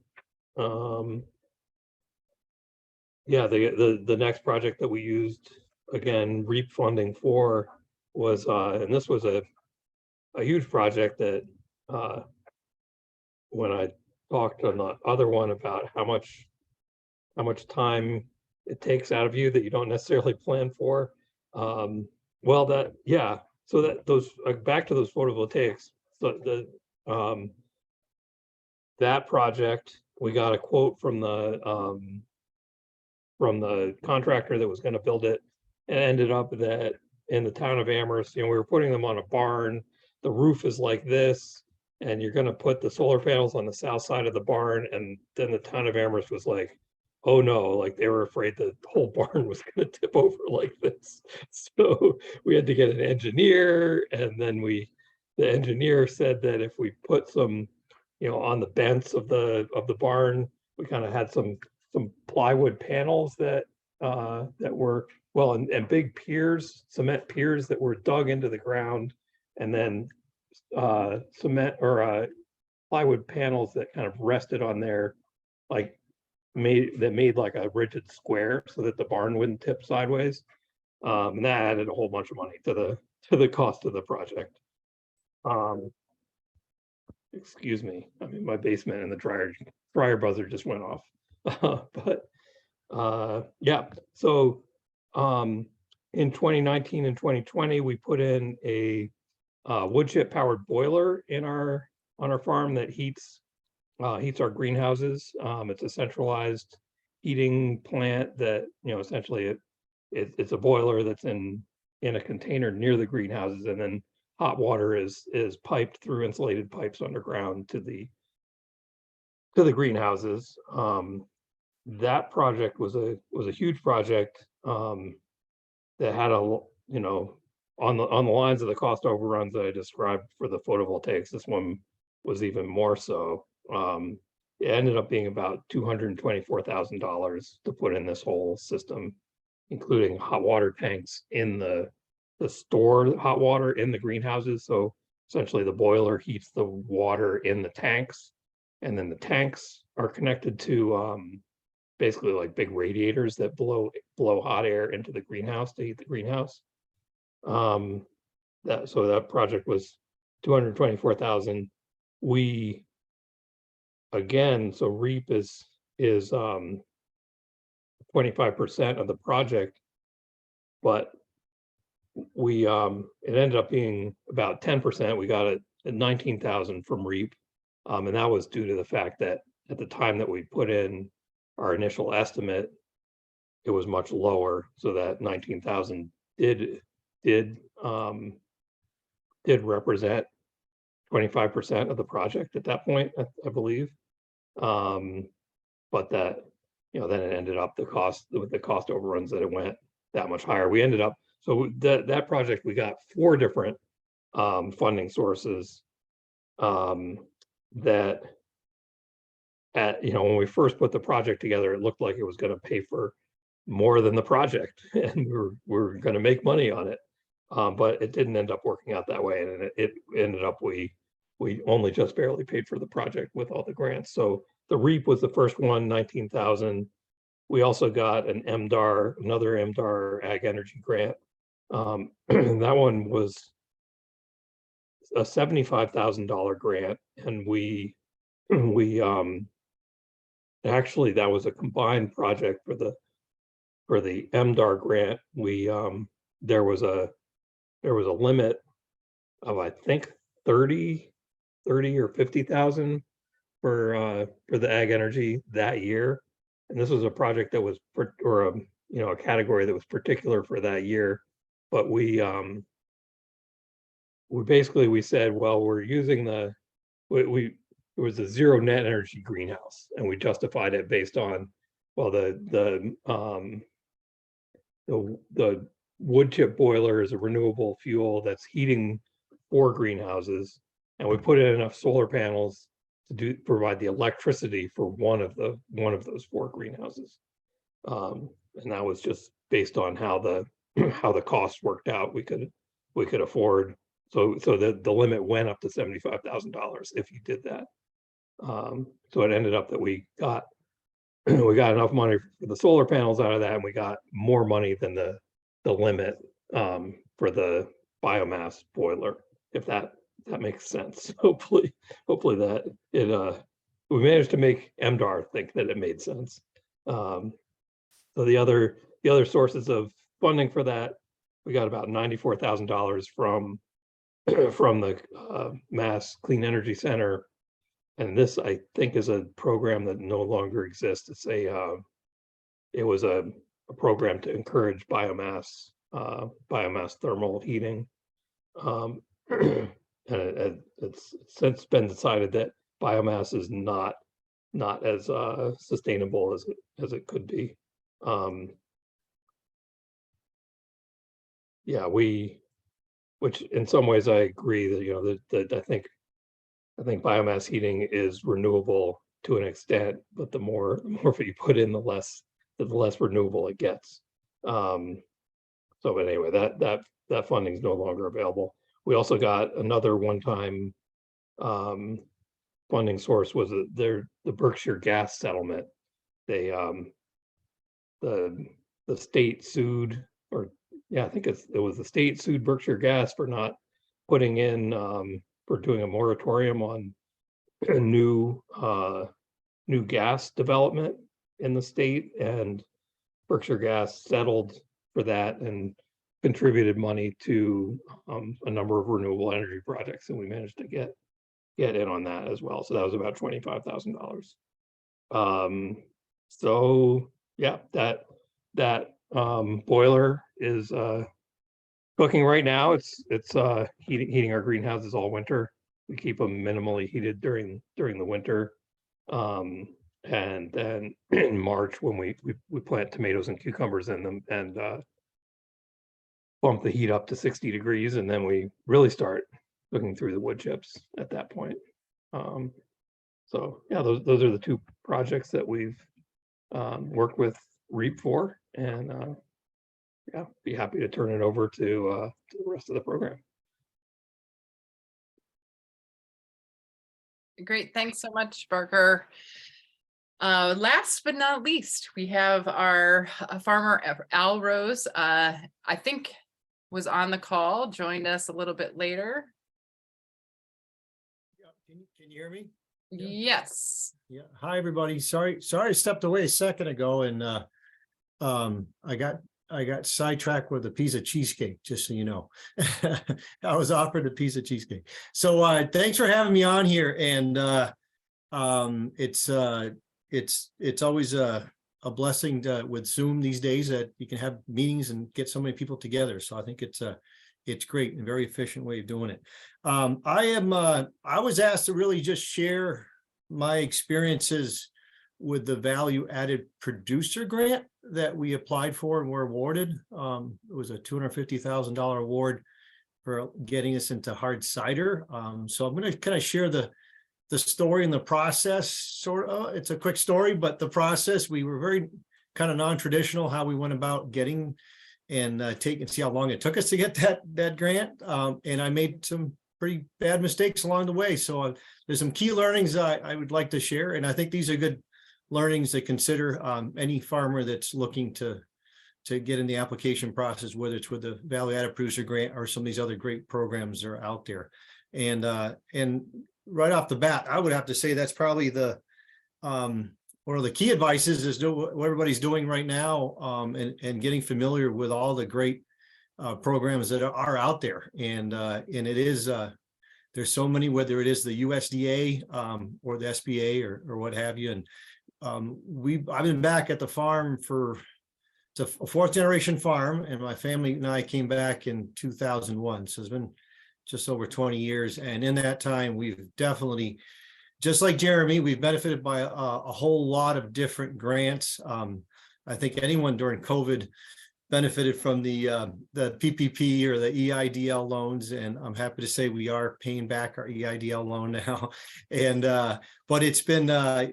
[SPEAKER 6] Yeah, the next project that we used, again, REAP funding for was, and this was a huge project that when I talked on the other one about how much time it takes out of you that you don't necessarily plan for. Well, so that those back to those photovoltaics. So that project, we got a quote from the contractor that was going to build it, and ended up that in the town of Amherst, we were putting them on a barn. The roof is like this, and you're going to put the solar panels on the south side of the barn. And then the town of Amherst was like, oh no, like they were afraid the whole barn was going to tip over like this. So we had to get an engineer, and then the engineer said that if we put some, on the bents of the barn, we kind of had some plywood panels that were, well, and big piers, cement piers that were dug into the ground, and then cement or plywood panels that kind of rested on there, like made like a rigid square so that the barn wouldn't tip sideways. And that added a whole bunch of money to the cost of the project. Excuse me, I'm in my basement and the dryer buzzer just went off. But yeah, so in 2019 and 2020, we put in a wood chip powered boiler on our farm that heats our greenhouses. It's a centralized heating plant that, essentially it's a boiler that's in a container near the greenhouses, and then hot water is piped through insulated pipes underground to the greenhouses. That project was a huge project that had on the lines of the cost overruns that I described for the photovoltaics. This one was even more so. It ended up being about $224,000 to put in this whole system, including hot water tanks in the stored hot water in the greenhouses. So essentially the boiler heats the water in the tanks, and then the tanks are connected to basically like big radiators that blow hot air into the greenhouse to heat the greenhouse. So that project was $224,000. So REAP is 25% of the project, but it ended up being about 10%. We got it at $19,000 from REAP, and that was due to the fact that at the time that we put in our initial estimate, it was much lower, so that 19,000 did represent 25% of the project at that point, I believe. But that, then it ended up with the cost overruns that it went that much higher. We ended up, so that project, we got 4 different funding sources that when we first put the project together, it looked like it was going to pay for more than the project, and we were going to make money on it. But it didn't end up working out that way, and it ended up we only just barely paid for the project with all the grants. So the REAP was the first one, 19,000. We also got an MDAR, another MDAR Ag Energy grant. That one was a $75,000 grant, and we actually, that was a combined project for the MDAR grant. There was a limit of, I think, 30 or 50,000 for the Ag Energy that year. And this was a project that was a category that was particular for that year. But we said, well, we're using it was a zero net energy greenhouse, and we justified it based on, well, the wood chip boiler is a renewable fuel that's heating 4 greenhouses, and we put in enough solar panels to provide the electricity for one of those 4 greenhouses, and that was just based on how the costs worked out. We could afford, so the limit went up to $75,000 if you did that. So it ended up that we got enough money for the solar panels out of that, and we got more money than the limit for the biomass boiler, if that makes sense. Hopefully that we managed to make MDAR think that it made sense. So the other sources of funding for that, we got about $94,000 from the Mass Clean Energy Center. And this, I think, is a program that no longer exists. It was a program to encourage biomass thermal heating. And it's since been decided that biomass is not as sustainable as it could be. Which in some ways I agree that I think biomass heating is renewable to an extent, but the more you put in, the less renewable it gets. But anyway, that funding is no longer available. We also got another one-time funding source, was the Berkshire gas settlement. They the state sued, I think it was the state sued Berkshire Gas for not putting in for doing a moratorium on new gas development in the state, and Berkshire Gas settled for that and contributed money to a number of renewable energy projects, and we managed to get in on that as well. So that was about $25,000. So yeah, that boiler is cooking right now. It's heating our greenhouses all winter. We keep them minimally heated during the winter, and then in March, when we plant tomatoes and cucumbers in them, and bump the heat up to 60 degrees, and then we really start cooking through the wood chips at that point. So yeah, those are the 2 projects that we've worked with REAP for, and yeah, be happy to turn it over to the rest of the program.
[SPEAKER 4] Great, thanks so much, Barker. Last but not least, we have our farmer Al Rose. I think was on the call, joined us a little bit later.
[SPEAKER 7] Yeah, can you hear me? Yeah.
[SPEAKER 4] Yes.
[SPEAKER 7] Yeah. Hi, everybody. Sorry, I stepped away a second ago, and I got sidetracked with a piece of cheesecake, just so you know. I was offered a piece of cheesecake. So thanks for having me on here. And it's always a blessing with Zoom these days, that you can have meetings and get so many people together. So I think it's great and a very efficient way of doing it. I was asked to really just share my experiences with the value added producer grant that we applied for and were awarded. It was a $250,000 award for getting us into hard cider. So I'm going to kind of share the the story and the process, sort of, it's a quick story, but the process, we were very kind of non-traditional how we went about getting and take and see how long it took us to get that grant. And I made some pretty bad mistakes along the way. So there's some key learnings I would like to share. And I think these are good learnings to consider any farmer that's looking to get in the application process, whether it's with the Value Added Producer Grant or some of these other great programs that are out there. And right off the bat, I would have to say that's probably the one of the key advices is do what everybody's doing right now, and getting familiar with all the great programs that are out there. And it is there's so many, whether it is the USDA or the SBA or what have you. And I've been back at the farm it's a fourth generation farm, and my family and I came back in 2001. So it's been just over 20 years. And in that time, we've definitely, just like Jeremy, we've benefited by a whole lot of different grants. I think anyone during COVID benefited from the PPP or the EIDL loans, and I'm happy to say we are paying back our EIDL loan now. And but it's been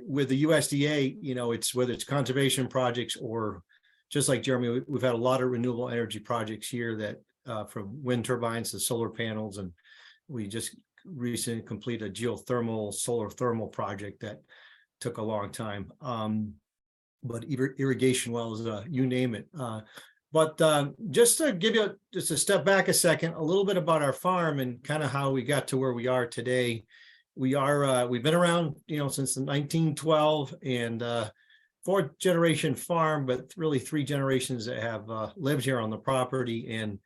[SPEAKER 7] with the USDA, it's whether it's conservation projects or just like Jeremy, we've had a lot of renewable energy projects here that from wind turbines to solar panels, and we just recently completed a geothermal solar thermal project that took a long time. But irrigation wells, you name it. But just to give you just a step back a second, a little bit about our farm and kind of how we got to where we are today. We've been around, since 1912, and fourth generation farm, but really 3 generations that have lived here on the property. And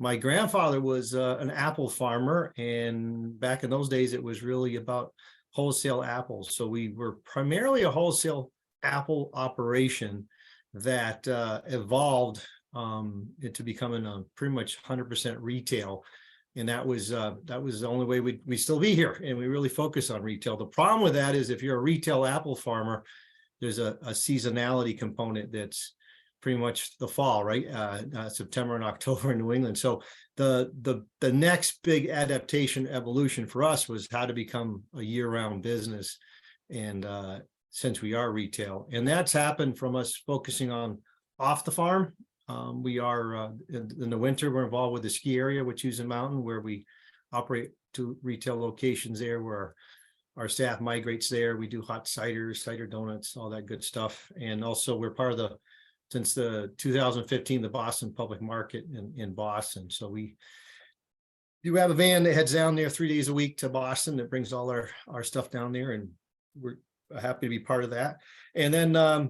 [SPEAKER 7] my grandfather was an apple farmer, and back in those days, it was really about wholesale apples. So we were primarily a wholesale apple operation that evolved into becoming a pretty much 100% retail. And that was the only way we still be here, and we really focus on retail. The problem with that is if you're a retail apple farmer, there's a seasonality component that's pretty much the fall, right? September and October in New England. So the next big adaptation evolution for us was how to become a year-round business. And since we are retail, and that's happened from us focusing on off the farm. We are in the winter, we're involved with the ski area, which is in Mountain, where we operate 2 retail locations there where our staff migrates there. We do hot cider donuts, all that good stuff. And also we're part of since the 2015, the Boston Public Market in Boston. So we do have a van that heads down there 3 days a week to Boston that brings all our stuff down there, and we're happy to be part of that. And then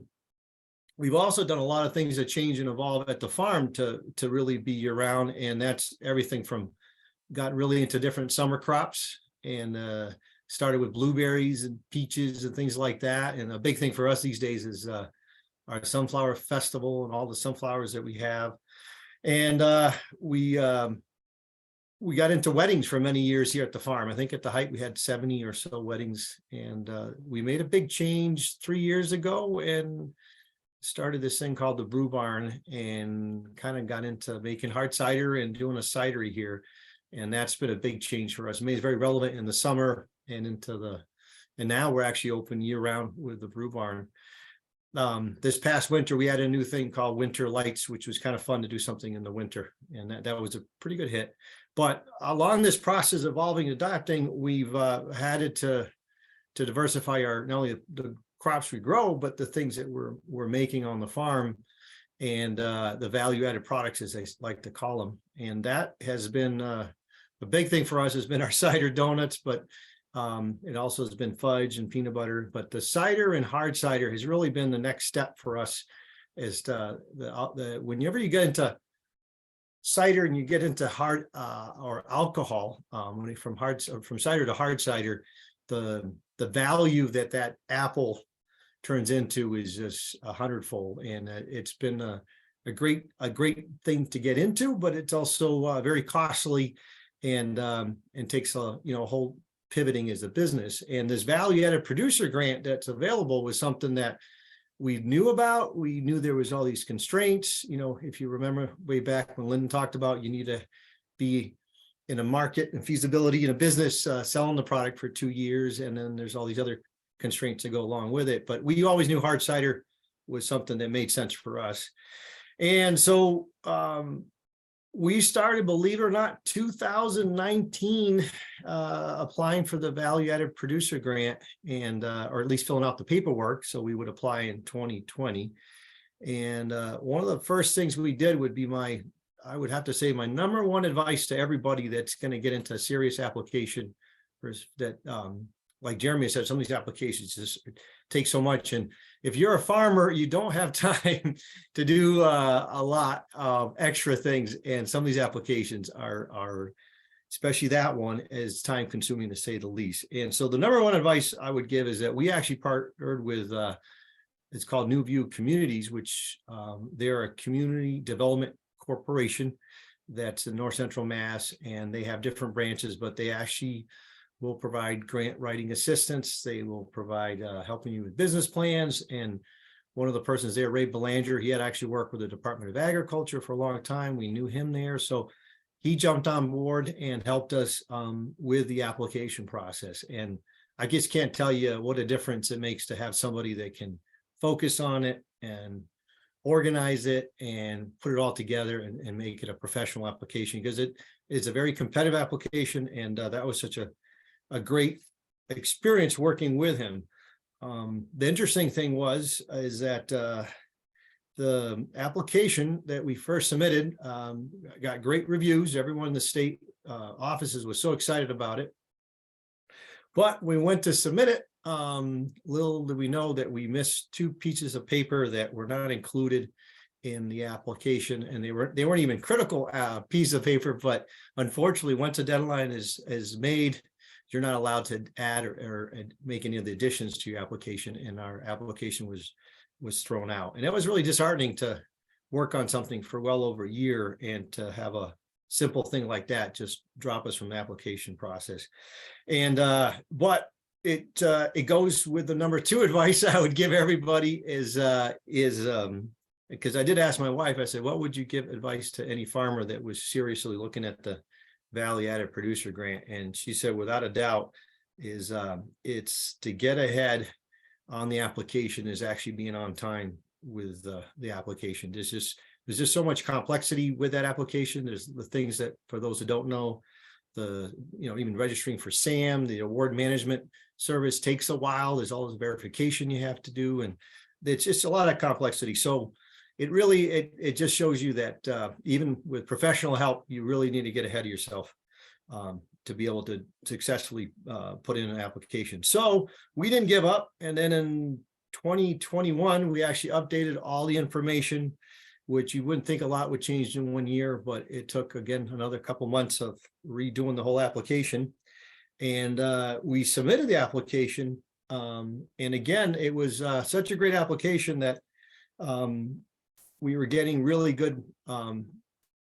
[SPEAKER 7] we've also done a lot of things that change and evolve at the farm to really be year round. And that's everything from got really into different summer crops, and started with blueberries and peaches and things like that. And a big thing for us these days is our sunflower festival and all the sunflowers that we have. And we got into weddings for many years here at the farm. I think at the height we had 70 or so weddings, and we made a big change 3 years ago and started this thing called the Brew Barn, and kind of got into making hard cider and doing a cidery here. And that's been a big change for us. I mean, it's very relevant in the summer and and now we're actually open year round with the Brew Barn. This past winter, we had a new thing called Winter Lights, which was kind of fun to do something in the winter. And that was a pretty good hit. But along this process of evolving and adapting, we've had to diversify not only the crops we grow, but the things that we're making on the farm, and the value-added products, as they like to call them. And that has been a big thing for us, has been our cider donuts, but it also has been fudge and peanut butter. But the cider and hard cider has really been the next step for us. Is whenever you get into cider and you get into hard or alcohol, from cider to hard cider, the value that apple turns into is just 100-fold, and it's been a great thing to get into, but it's also very costly, and takes a whole pivoting as a business. And this value added producer grant that's available was something that we knew about. We knew there was all these constraints. If you remember way back when Lyndon talked about, you need to be in a market and feasibility in a business, selling the product for 2 years. And then there's all these other constraints that go along with it. But we always knew hard cider was something that made sense for us. And so we started, believe it or not, 2019, applying for the value added producer grant, and or at least filling out the paperwork. So we would apply in 2020. And one of the first things we did would be I would have to say my number one advice to everybody that's going to get into a serious application that, like Jeremy said, some of these applications just take so much. And if you're a farmer, you don't have time to do a lot of extra things. And some of these applications are, especially that one, is time consuming to say the least. And so the number one advice I would give is that we actually partnered with, it's called New View Communities, which they're a community development corporation that's in North Central Mass, and they have different branches, but they actually will provide grant writing assistance. They will provide helping you with business plans. And one of the persons there, Ray Belanger, he had actually worked with the Department of Agriculture for a long time. We knew him there. So he jumped on board and helped us with the application process. And I just can't tell you what a difference it makes to have somebody that can focus on it and organize it and put it all together and make it a professional application, because it is a very competitive application. And that was such a great experience working with him. The interesting thing is that the application that we first submitted got great reviews. Everyone in the state offices was so excited about it. But we went to submit it. Little did we know that we missed 2 pieces of paper that were not included in the application, and they weren't even critical piece of paper. But unfortunately, once a deadline is made, you're not allowed to add or make any of the additions to your application. And our application was thrown out. And it was really disheartening to work on something for well over a year and to have a simple thing like that just drop us from the application process. And but it goes with the number 2 advice I would give everybody is because I did ask my wife, I said, what would you give advice to any farmer that was seriously looking at the value added producer grant? And she said, without a doubt, is it's to get ahead on the application is actually being on time with the application. There's just so much complexity with that application. There's the things that, for those who don't know, even registering for SAM, the award management service, takes a while. There's all this verification you have to do, and it's just a lot of complexity. So it really, it just shows you that even with professional help, you really need to get ahead of yourself to be able to successfully put in an application. So we didn't give up. And then in 2021, we actually updated all the information, which you wouldn't think a lot would change in 1 year, but it took, again, another couple months of redoing the whole application. And we submitted the application. And again, it was such a great application that we were getting really good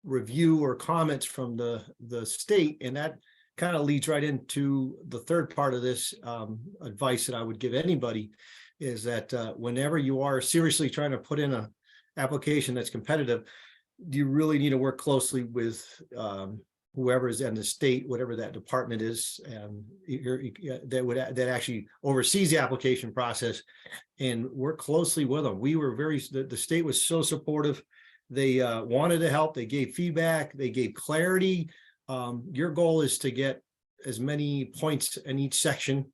[SPEAKER 7] review or comments from the state. And that kind of leads right into the third part of this advice that I would give anybody, is that whenever you are seriously trying to put in a application that's competitive, you really need to work closely with whoever is in the state, whatever that department is, and that actually oversees the application process, and work closely with them. We were the state was so supportive. They wanted to help. They gave feedback. They gave clarity. Your goal is to get as many points in each section,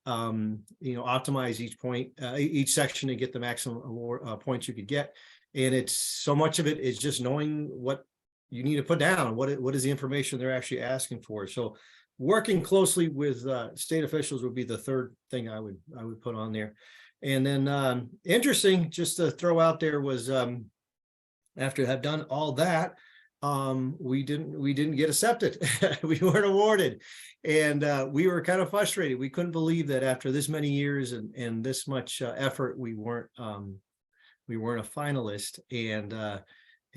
[SPEAKER 7] optimize each point, each section, to get the maximum award, points you could get. And it's so much of it is just knowing what you need to put down, what is the information they're actually asking for. So working closely with state officials would be the third thing I would put on there. And then interesting, just to throw out there, was after I have done all that, we didn't get accepted. We weren't awarded, and we were kind of frustrated. We couldn't believe that after this many years and this much effort, we weren't a finalist. And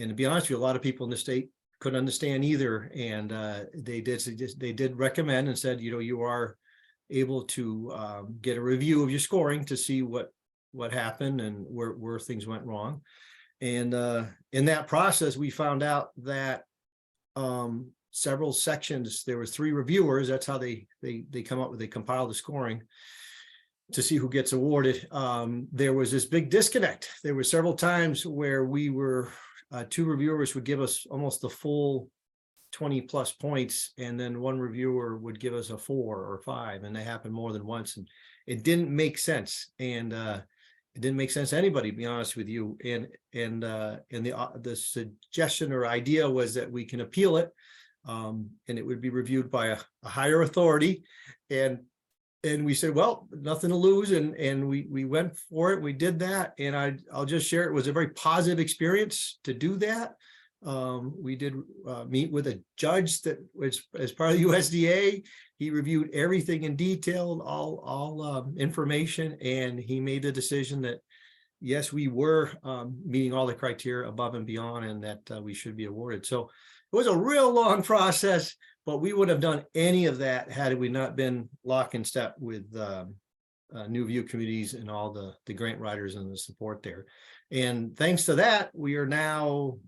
[SPEAKER 7] to be honest with you, a lot of people in the state couldn't understand either. And they did recommend and said, you are able to get a review of your scoring to see what happened and where things went wrong. And in that process, we found out that several sections. There was 3 reviewers. That's how they compile the scoring to see who gets awarded. There was this big disconnect. There were several times where we were 2 reviewers would give us almost the full 20+ points, and then 1 reviewer would give us a 4 or 5, and that happened more than once, and it didn't make sense. And it didn't make sense to anybody, to be honest with you. And the suggestion or idea was that we can appeal it, and it would be reviewed by a higher authority. And we said, well, nothing to lose, and we went for it. We did that, and I'll just share, it was a very positive experience to do that. We did meet with a judge that was as part of the USDA. He reviewed everything in detail, all information, and he made the decision that yes, we were meeting all the criteria above and beyond, and that we should be awarded. So it was a real long process, but we would have done any of that had we not been lock in step with New View committees and all the grant writers and the support there. And thanks to that, we are now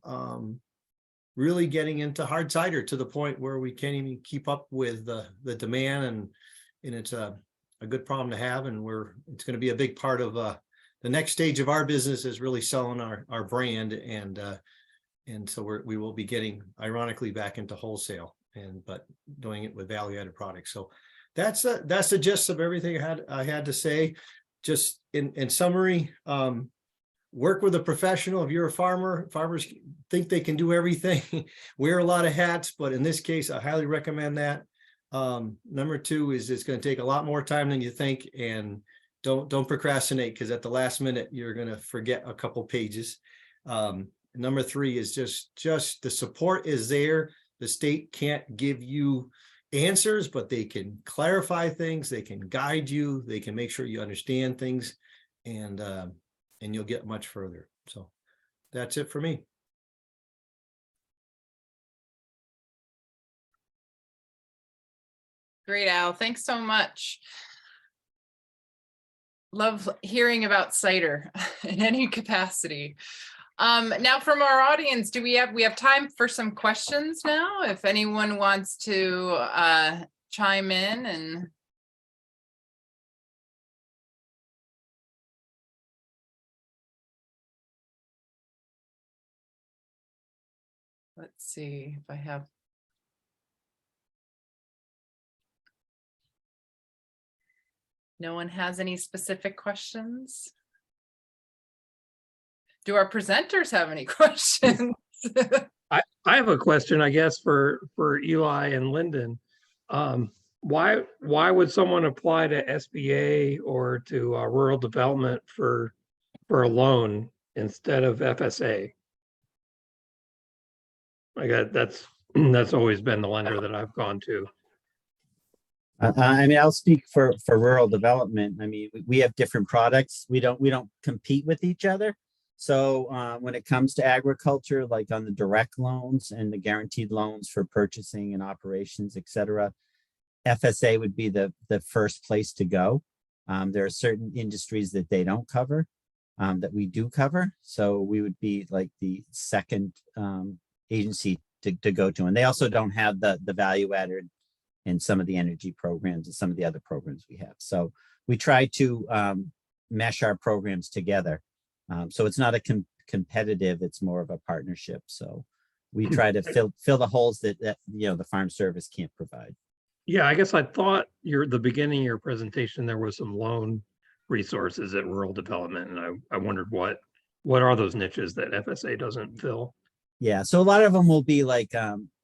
[SPEAKER 7] really getting into hard cider to the point where we can't even keep up with the demand, and it's a good problem to have. And it's going to be a big part of the next stage of our business, is really selling our brand, and so we will be getting, ironically, back into wholesale, but doing it with value-added products. So that's the gist of everything I had to say. Just in summary, work with a professional. If you're a farmer, farmers think they can do everything, wear a lot of hats, but in this case, I highly recommend that. Number 2 is it's going to take a lot more time than you think, and don't procrastinate, because at the last minute, you're going to forget a couple pages. Number 3 is just the support is there. The state can't give you answers, but they can clarify things. They can guide you. They can make sure you understand things, and you'll get much further. So that's it for me.
[SPEAKER 4] Great, Al. Thanks so much. Love hearing about cider in any capacity. Now from our audience, we have time for some questions now, if anyone wants to chime in and let's see if I have. No one has any specific questions? Do our presenters have any questions?
[SPEAKER 6] I have a question, I guess, for Eli and Lyndon. Why would someone apply to SBA or to rural development for a loan instead of FSA? That's always been the lender that I've gone to.
[SPEAKER 2] I mean, I'll speak for rural development. I mean, we have different products. We don't compete with each other. So when it comes to agriculture, like on the direct loans and the guaranteed loans for purchasing and operations, et cetera, FSA would be the first place to go. There are certain industries that they don't cover, that we do cover. So we would be like the second agency to go to. And they also don't have the value added in some of the energy programs and some of the other programs we have. So we try to mesh our programs together. So it's not a competitive, it's more of a partnership. So we try to fill the holes that the farm service can't provide.
[SPEAKER 6] Yeah, I guess I thought the beginning of your presentation, there was some loan resources at rural development. And I wondered what are those niches that FSA doesn't fill?
[SPEAKER 2] Yeah, so a lot of them will be like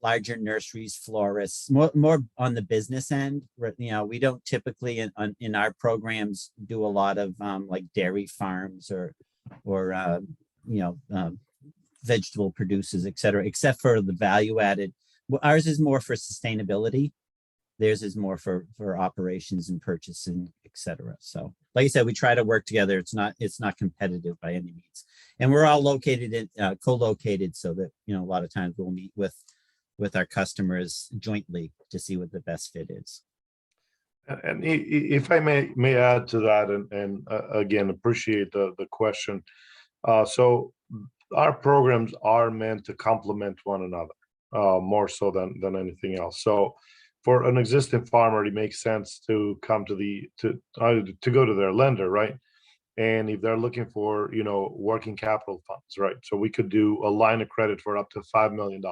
[SPEAKER 2] larger nurseries, florists, more on the business end. We don't typically in our programs do a lot of like dairy farms or vegetable producers, et cetera, except for the value added. Ours is more for sustainability. Theirs is more for operations and purchasing, et cetera. So like I said, we try to work together. It's not competitive by any means. And we're all co-located so that, a lot of times we'll meet with our customers jointly to see what the best fit is.
[SPEAKER 3] And if I may add to that, and again, appreciate the question. So our programs are meant to complement one another. more so than anything else. So for an existing farmer, it makes sense to come to go to their lender, right? And if they're looking for, working capital funds, right? So we could do a line of credit for up to $5 million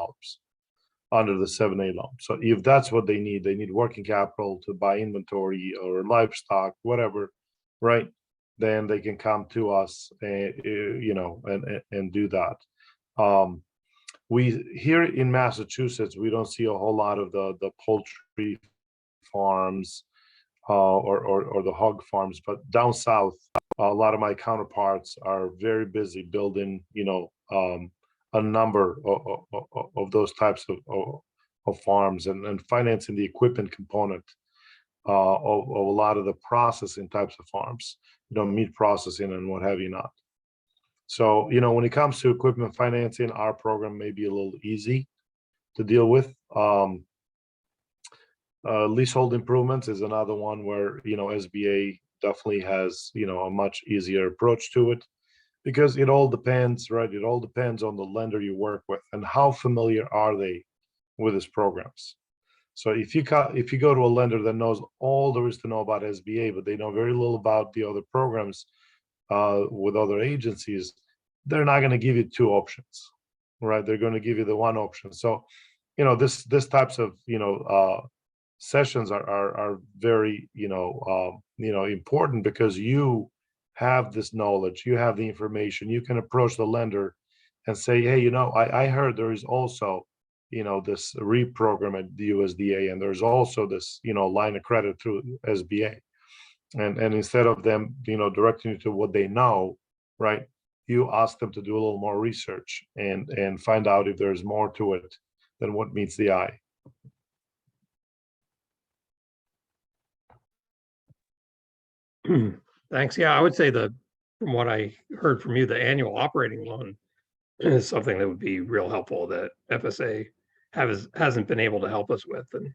[SPEAKER 3] under the 7(a) loan. So if that's what they need working capital to buy inventory or livestock, whatever, right? Then they can come to us and, and do that. We here in Massachusetts, we don't see a whole lot of the poultry farms or the hog farms, but down south, a lot of my counterparts are very busy building, a number of those types of farms and financing the equipment component of a lot of the processing types of farms, meat processing and what have you not. So, when it comes to equipment financing, our program may be a little easy to deal with. Leasehold improvements is another one where, SBA definitely has, a much easier approach to it, because it all depends, right? It all depends on the lender you work with and how familiar are they with his programs. So if you go to a lender that knows all there is to know about SBA, but they know very little about the other programs with other agencies, they're not going to give you two options, right? They're going to give you the one option. So, this types of sessions are very important, because you have this knowledge, you have the information, you can approach the lender and say, hey, I heard there is also this REAP program at the USDA, and there's also this line of credit through SBA, and instead of them directing you to what they know, right, you ask them to do a little more research and find out if there's more to it than what meets the eye.
[SPEAKER 6] Thanks. Yeah, I would say from what I heard from you, the annual operating loan is something that would be real helpful that FSA hasn't been able to help us with. And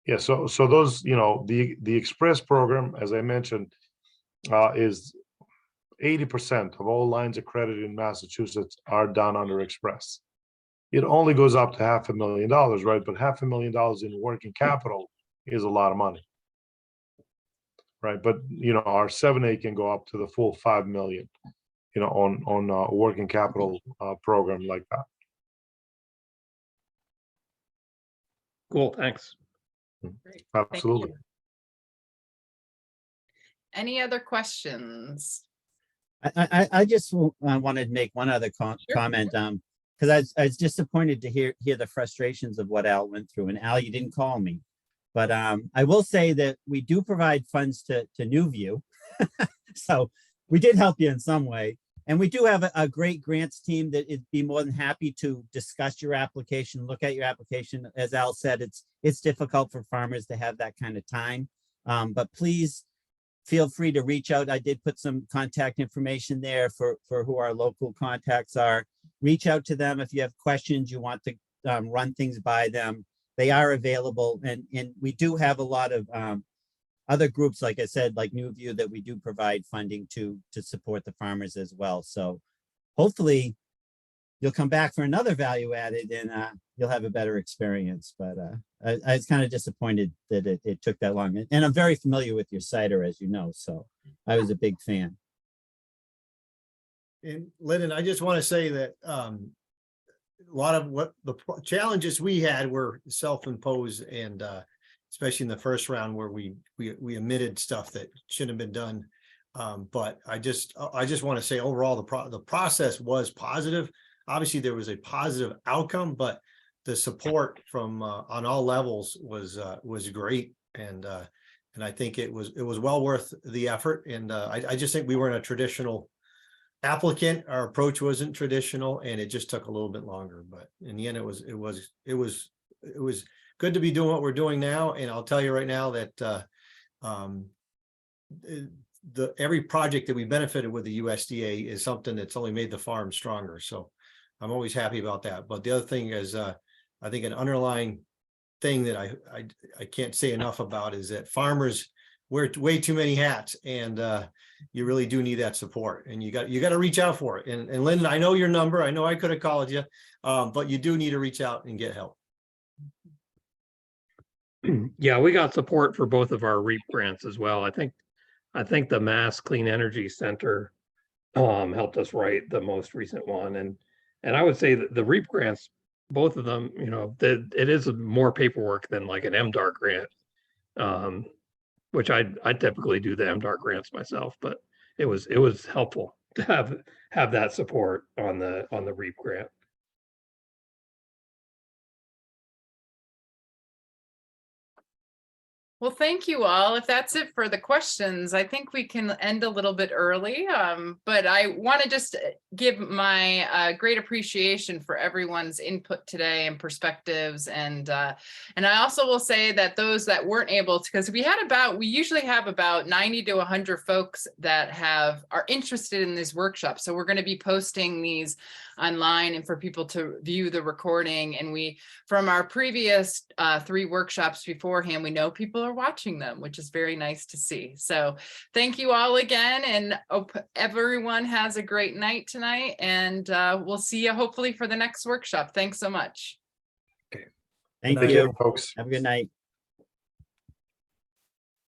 [SPEAKER 3] yeah, so those, the Express program, as I mentioned, is 80% of all lines of credit in Massachusetts are done under Express. It only goes up to $500,000, right? But $500,000 in working capital is a lot of money, right? But our 7(a) can go up to the full $5 million, on a working capital program like that.
[SPEAKER 6] cool, thanks.
[SPEAKER 4] Great.
[SPEAKER 3] Absolutely.
[SPEAKER 4] Thank you. Any other questions?
[SPEAKER 2] I just wanted to make one other comment, because I was disappointed to hear the frustrations of what Al went through. And Al, you didn't call me, but I will say that we do provide funds to NewView, so we did help you in some way. And we do have a great grants team that would be more than happy to discuss your application, look at your application. As Al said, it's difficult for farmers to have that kind of time, but please feel free to reach out. I did put some contact information there for who our local contacts are. Reach out to them if you have questions, you want to run things by them. They are available, and we do have a lot of other groups, like I said, like NewView, that we do provide funding to support the farmers as well. So hopefully you'll come back for another value added, and you'll have a better experience. But I was kind of disappointed that it took that long. And I'm very familiar with your CIDR, as you know, so I was a big fan.
[SPEAKER 7] And Lyndon, I just want to say that a lot of what the challenges we had were self-imposed, and especially in the first round where we omitted stuff that shouldn't have been done. But I just want to say overall the process was positive. Obviously there was a positive outcome, but the support from on all levels was great, and I think it was well worth the effort. And I just think we weren't a traditional applicant. Our approach wasn't traditional, and it just took a little bit longer. But in the end, it was good to be doing what we're doing now. And I'll tell you right now that every project that we benefited with the USDA is something that's only made the farm stronger. So I'm always happy about that. But the other thing is, I think an underlying thing that I can't say enough about is that farmers wear way too many hats, and you really do need that support, and you got to reach out for it. And Lyndon, I know your number. I know I could have called you, but you do need to reach out and get help.
[SPEAKER 6] Yeah, we got support for both of our REAP grants as well. I think the Mass Clean Energy Center helped us write the most recent one, and I would say that the REAP grants, both of them, you know, that it is more paperwork than like an MDAR grant, which I typically do the MDAR grants myself, but it was helpful to have that support on the REAP grant.
[SPEAKER 4] Well, thank you all. If that's it for the questions, I think we can end a little bit early. But I want to just give my great appreciation for everyone's input today and perspectives. And I also will say that those that weren't able to, because we usually have about 90 to 100 folks that are interested in this workshop. So we're going to be posting these online and for people to view the recording. And from our previous 3 workshops beforehand, we know people are watching them, which is very nice to see. So thank you all again, and hope everyone has a great night tonight, and we'll see you hopefully for the next workshop. Thanks so much.
[SPEAKER 2] Thank
[SPEAKER 3] Take
[SPEAKER 2] you,
[SPEAKER 3] care, folks.
[SPEAKER 2] have a good night.